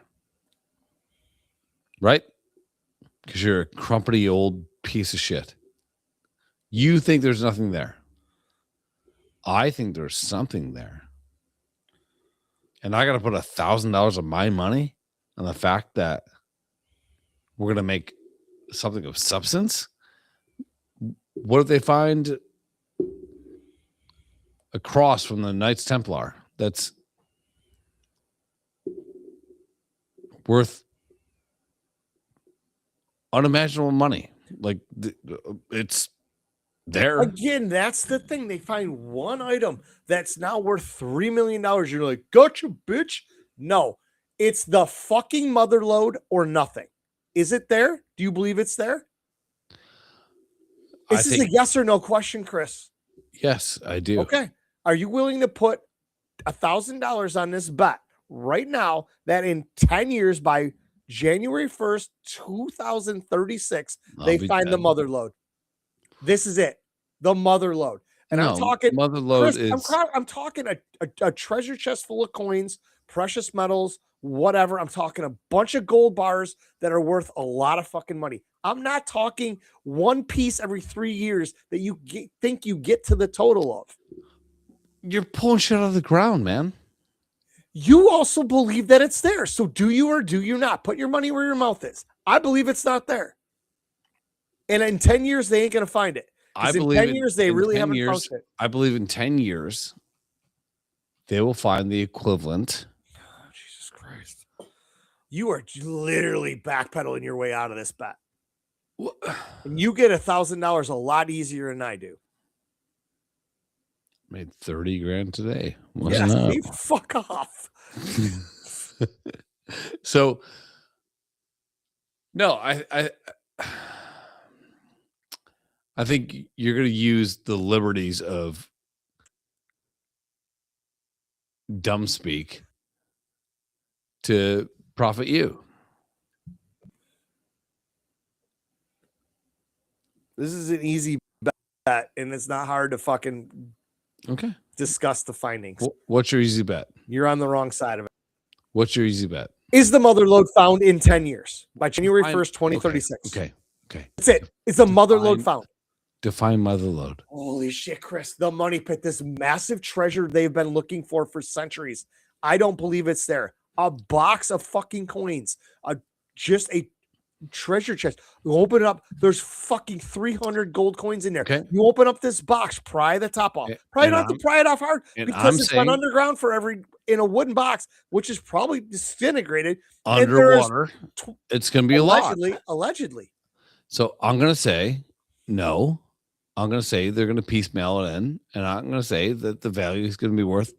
right? Because you're a crumpety old piece of shit. You think there's nothing there. I think there's something there. And I got to put $1,000 of my money on the fact that we're going to make something of substance. What if they find a cross from the Knights Templar that's worth unimaginable money? Like, it's there. Again, that's the thing. They find one item that's now worth $3 million. You're like, gotcha, bitch. No, it's the fucking mother lode or nothing. Is it there? Do you believe it's there? This is a yes or no question, Chris. Yes, I do. Okay. Are you willing to put $1,000 on this bet right now that in 10 years, by January 1st, 2036, they find the mother lode? This is it. The mother lode. And I'm talking mother lode is I'm talking a treasure chest full of coins, precious metals, whatever. I'm talking a bunch of gold bars that are worth a lot of fucking money. I'm not talking one piece every 3 years that you think you get to the total of. You're pulling shit out of the ground, man. You also believe that it's there. So do you or do you not? Put your money where your mouth is. I believe it's not there. And in 10 years, they ain't going to find it. I believe in 10 years, they really haven't found it. I believe in 10 years, they will find the equivalent. Oh, Jesus Christ. You are literally backpedaling your way out of this bet. And you get $1,000 a lot easier than I do. Made 30 grand today. Fuck off. So, no, I think you're going to use the liberties of dumb speak to profit you. This is an easy bet, and it's not hard to fucking discuss the findings. What's your easy bet? You're on the wrong side of it. What's your easy bet? Is the mother lode found in 10 years by January 1st, 2036? Okay. That's it. It's a mother lode found. Define mother lode. Holy shit, Chris. The money pit, this massive treasure they've been looking for centuries. I don't believe it's there. A box of fucking coins. Just a treasure chest. You open it up. There's fucking 300 gold coins in there. Okay. You open up this box, pry the top off. Probably don't have to pry it off hard because it's been underground in a wooden box, which is probably disintegrated. Underwater. It's going to be Allegedly. So I'm going to say no. I'm going to say they're going to piecemeal it in, and I'm going to say that the value is going to be worth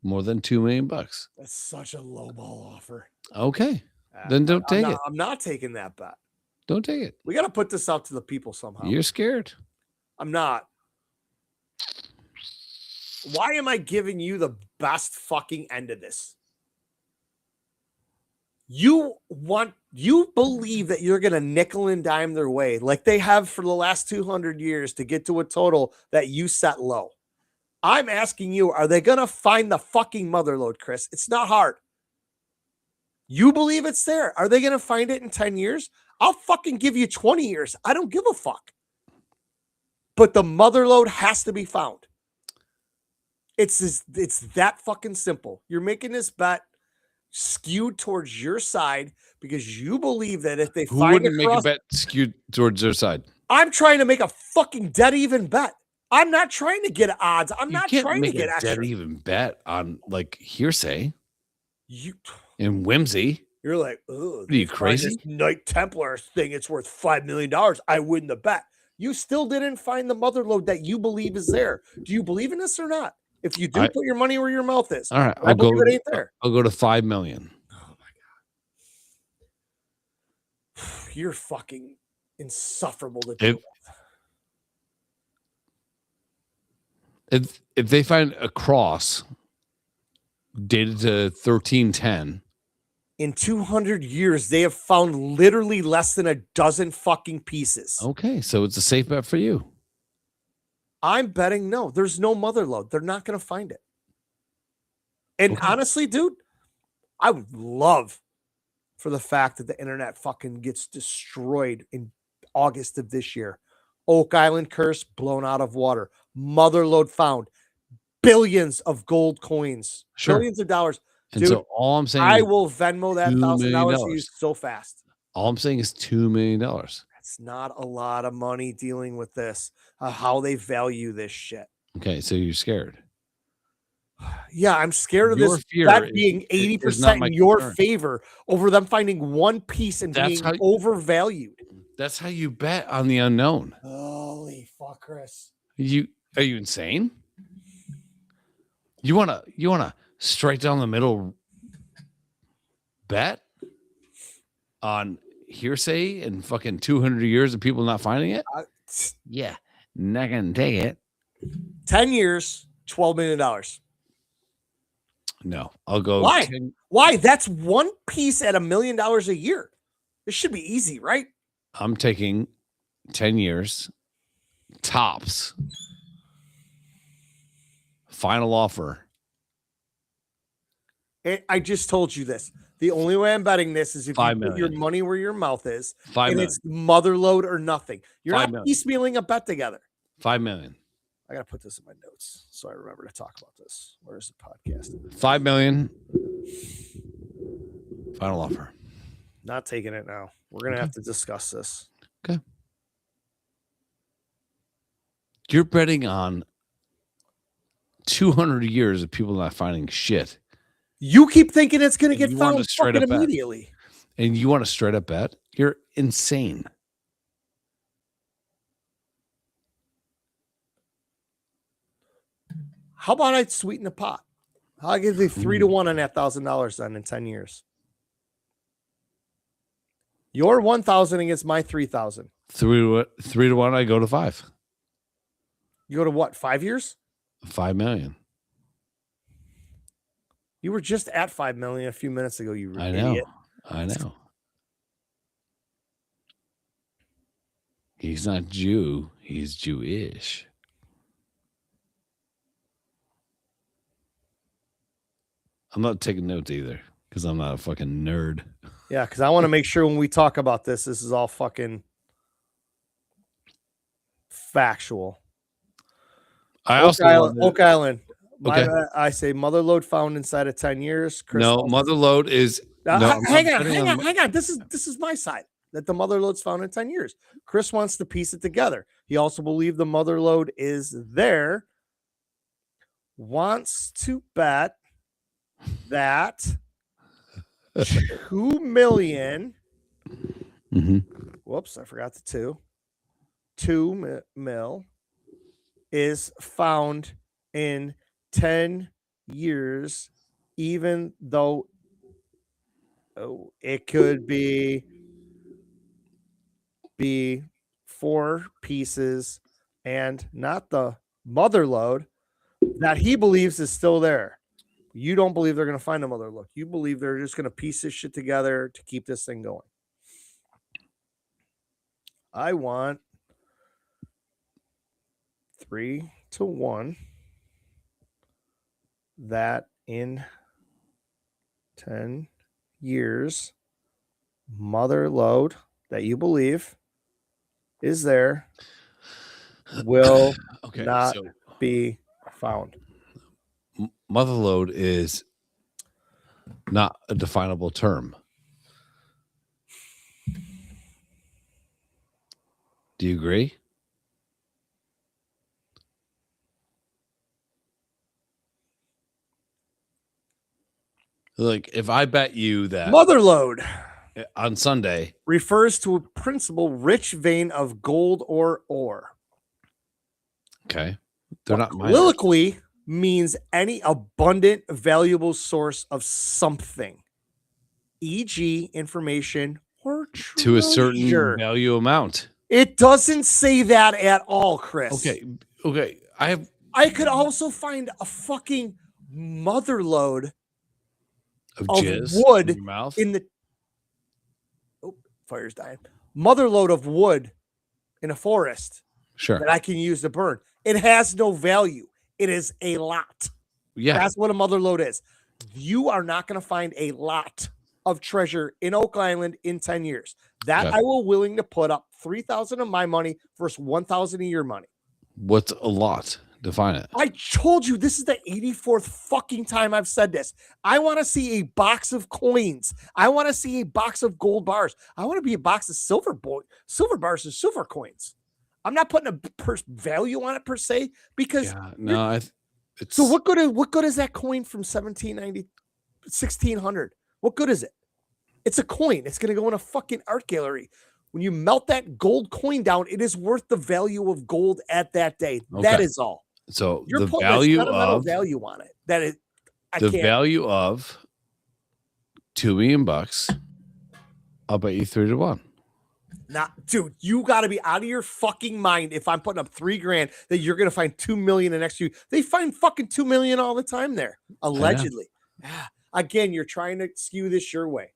more than $2 million. That's such a lowball offer. Okay. Then don't take it. I'm not taking that bet. Don't take it. We got to put this out to the people somehow. You're scared. I'm not. Why am I giving you the best fucking end of this? You believe that you're going to nickel and dime their way like they have for the last 200 years to get to a total that you set low. I'm asking you, are they going to find the fucking mother lode, Chris? It's not hard. You believe it's there. Are they going to find it in 10 years? I'll fucking give you 20 years. I don't give a fuck. But the mother lode has to be found. It's that fucking simple. You're making this bet skewed towards your side because you believe that if they find it, make a bet skewed towards their side. I'm trying to make a fucking dead even bet. I'm not trying to get odds. I'm not trying to get a dead even bet on like hearsay. And whimsy. You're like, oh, are you crazy? This Knight Templar thing, it's worth $5 million. I win the bet. You still didn't find the mother lode that you believe is there. Do you believe in this or not? If you do, put your money where your mouth is. All right, I'll go to $5 million. Oh my god, you're fucking insufferable to deal with. If they find a cross dated to 1310, in 200 years, they have found literally less than a dozen fucking pieces. okay, so it's a safe bet for you. I'm betting no. There's no mother lode. They're not going to find it. And honestly, dude, I would love for the fact that the internet fucking gets destroyed in August of this year. Oak Island curse blown out of water. Mother lode found. Billions of gold coins. Sure. Billions of dollars. And Dude, so all I'm saying I is will Venmo that $2 million. $1,000 to you so fast. All I'm saying is $2 million. That's not a lot of money dealing with this. How they value this shit. Okay, so you're scared. Yeah, I'm scared of Your this fear bet is- being is not 80% my in your concern. favor over them finding one piece and That's being how- overvalued. That's how you bet on the unknown. Holy fuck, Chris. Are you insane? You wanna straight down the middle bet on hearsay and fucking 200 years of people not finding it? Yeah, not gonna take it. 10 years, $12 million. No, I'll go. Why? 10 Why? That's one piece at $1 million a year. This should be easy, right? I'm taking 10 years tops. Final offer. I just told you this. The only way I'm betting this is if you 5 put your million. money where your mouth is, 5 and million. it's mother lode or nothing. You're 5 not million. piecemealing a bet together. 5 million. I gotta put this in my notes so I remember to talk about this. Where's the podcast? 5 million. Final offer. Not taking it now. We're gonna have to discuss this. You're betting on 200 years of people not finding shit. You keep thinking it's gonna And get you want found a straight fucking up bet. immediately. And you want a straight up bet? You're insane. How about I sweeten the pot? I'll give you 3-1 on that $1,000 then in 10 years. Your 1,000 against my 3,000. 3 to 1, I go to 5. You go to what? 5 years? 5 million. You were just at 5 million a few minutes ago. You I know. idiot. I know. He's not Jew. He's Jewish. I'm not taking notes either because I'm not a fucking nerd. Yeah, because I want to make sure when we talk about this is all fucking factual. I Oak also Island. wanted- Oak Island. My Okay. bad, I say mother lode found inside of 10 years. Chris no, tells- mother lode is Now, no, I'm hang not on, betting hang on. This is my side that the mother lode's found in 10 years. Chris wants to piece it together. He also believes the mother lode is there. Wants to bet that 2 million. Mhm. Whoops, I forgot the 2. 2 mil is found in 10 years, even though it could be 4 pieces and not the mother lode that he believes is still there. You don't believe they're going to find a mother lode. You believe they're just going to piece this shit together to keep this thing going. I want 3-1 that in 10 years, mother lode that you believe is there will Okay, not so be found. mother lode is not a definable term. Do you agree? Like, if I bet you that Mother lode on Sunday, refers to a principal rich vein of gold or ore. okay, they're not mine. Colloquially means any abundant, valuable source of something, e.g., information or To a certain treasure. value amount. It doesn't say that at all, Chris. Okay. I have I could also find a fucking mother load Of of jizz wood in your mouth. in the. Oh, fire's dying. Mother load of wood in a forest Sure. that I can use to burn. It has no value. It is a lot. Yeah. That's what a mother load is. You are not going to find a lot of treasure in Oak Island in 10 years. That Okay. I will willing to put up 3,000 of my money versus 1,000 of your money. What's a lot? Define it. I told you this is the 84th fucking time I've said this. I want to see a box of coins. I want to see a box of gold bars. I want to be a box of silver bars and silver coins. I'm not putting a value on it per se because Yeah. No, it's so what good is that coin from 1790 1600? What good is it? It's a coin. It's going to go in a fucking art gallery. When you melt that gold coin down, it is worth the value of gold at that day. That Okay. is all. so You're the putting value a sentimental of value on it. That is, I the can't. value of $2 million. I'll bet you 3 to 1. Not, dude, you got to be out of your fucking mind if I'm putting up $3,000 that you're going to find 2 million in next year. They find fucking 2 million all the time there, allegedly. Again, you're trying to skew this your way.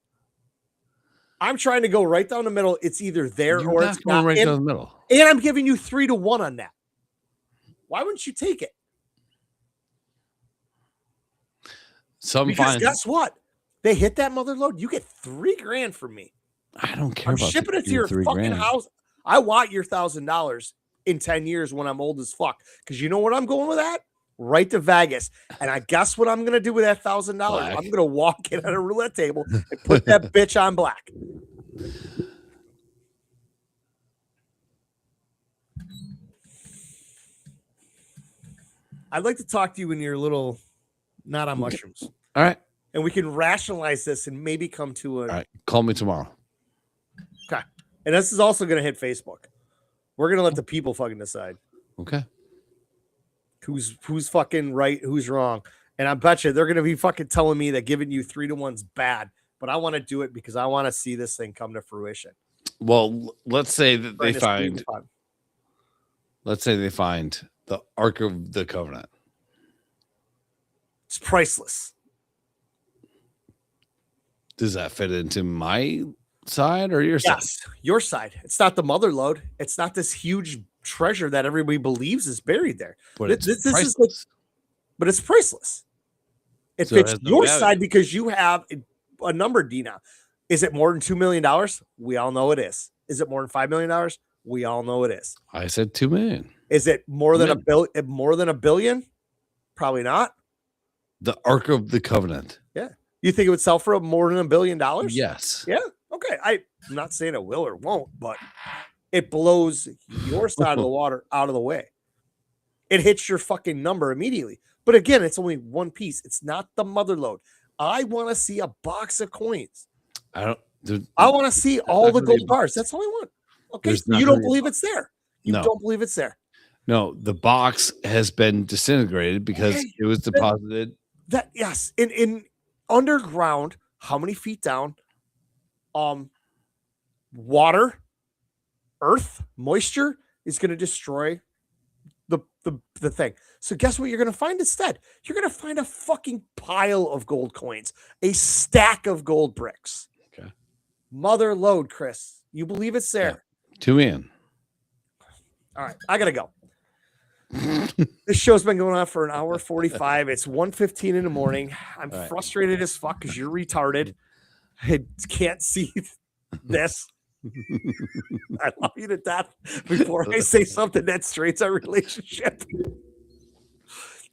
I'm trying to go right down the middle. It's either there You're or not it's going not. right And, down the middle. and I'm giving you 3 to 1 on that. Why wouldn't you take it? Because guess what? They hit that mother load. You get $3,000 from me. I don't care I'm about shipping it to your fucking house. I want your $1,000 in 10 years when I'm old as fuck. Because you know what I'm going with that? Right to Vegas. And I guess what I'm going to do with that $1,000? I'm going to walk in at a roulette table and put that bitch on black. I'd like to talk to you when you're little, not on mushrooms. All right. And we can rationalize this and maybe come to a. All right. Call me tomorrow. Okay. And this is also going to hit Facebook. We're going to let the people fucking decide. Okay. Who's fucking right, who's wrong. And I bet you they're going to be fucking telling me that giving you 3 to 1's bad, but I want to do it because I want to see this thing come to fruition. Well, let's say that they Trying to find, let's say they find the Ark of the Covenant. It's priceless. Does that fit into my side or your side? Yes, your side. It's not the mother load. It's not this huge treasure that everybody believes is buried there. But it's this is priceless. but it's priceless. It So it fits has no your value. side because you have a number, Dina. Is it more than $2 million? We all know it is. Is it more than $5 million? We all know it is. I said 2 million. Is it more than $1 billion? Probably not. The Ark of the Covenant. Yeah. You think it would sell for more than $1 billion? Yes. Yeah. Okay. I'm not saying it will or won't, but it blows your side of the water out of the way. It hits your fucking number immediately. But again, it's only one piece. It's not the mother load. I want to see a box of coins. I want to see all the gold bars. That's all I want. Okay. So you don't believe it's there. You don't believe it's there. No, the box has been disintegrated because it was deposited. Yes. In underground, how many feet down? Water, earth, moisture is going to destroy the thing. So guess what you're going to find instead? You're going to find a fucking pile of gold coins, a stack of gold bricks. Okay. Mother load, Chris. You believe it's there? Yeah. 2 million. All right, I gotta go. This show's been going on for an hour 45. It's 1:15 in the morning. I'm frustrated as fuck because you're retarded. I can't see this. I love you to death before I say something that strains our relationship.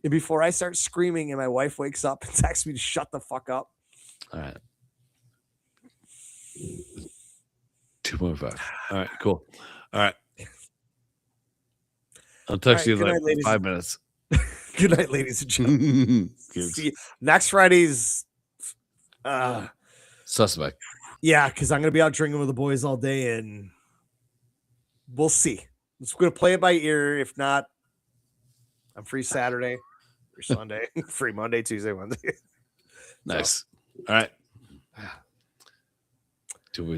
And before I start screaming and my wife wakes up and texts me to shut the fuck up. All right. 2.5. All right, cool. All right. I'll text you in like 5 minutes. Good night, ladies and gentlemen. See you next Friday's suspect. Yeah, because I'm gonna be out drinking with the boys all day, and we'll see. I'm just gonna play it by ear. If not, I'm free Saturday or Sunday. Free Monday, Tuesday, Wednesday. Nice. All right. 2 weeks.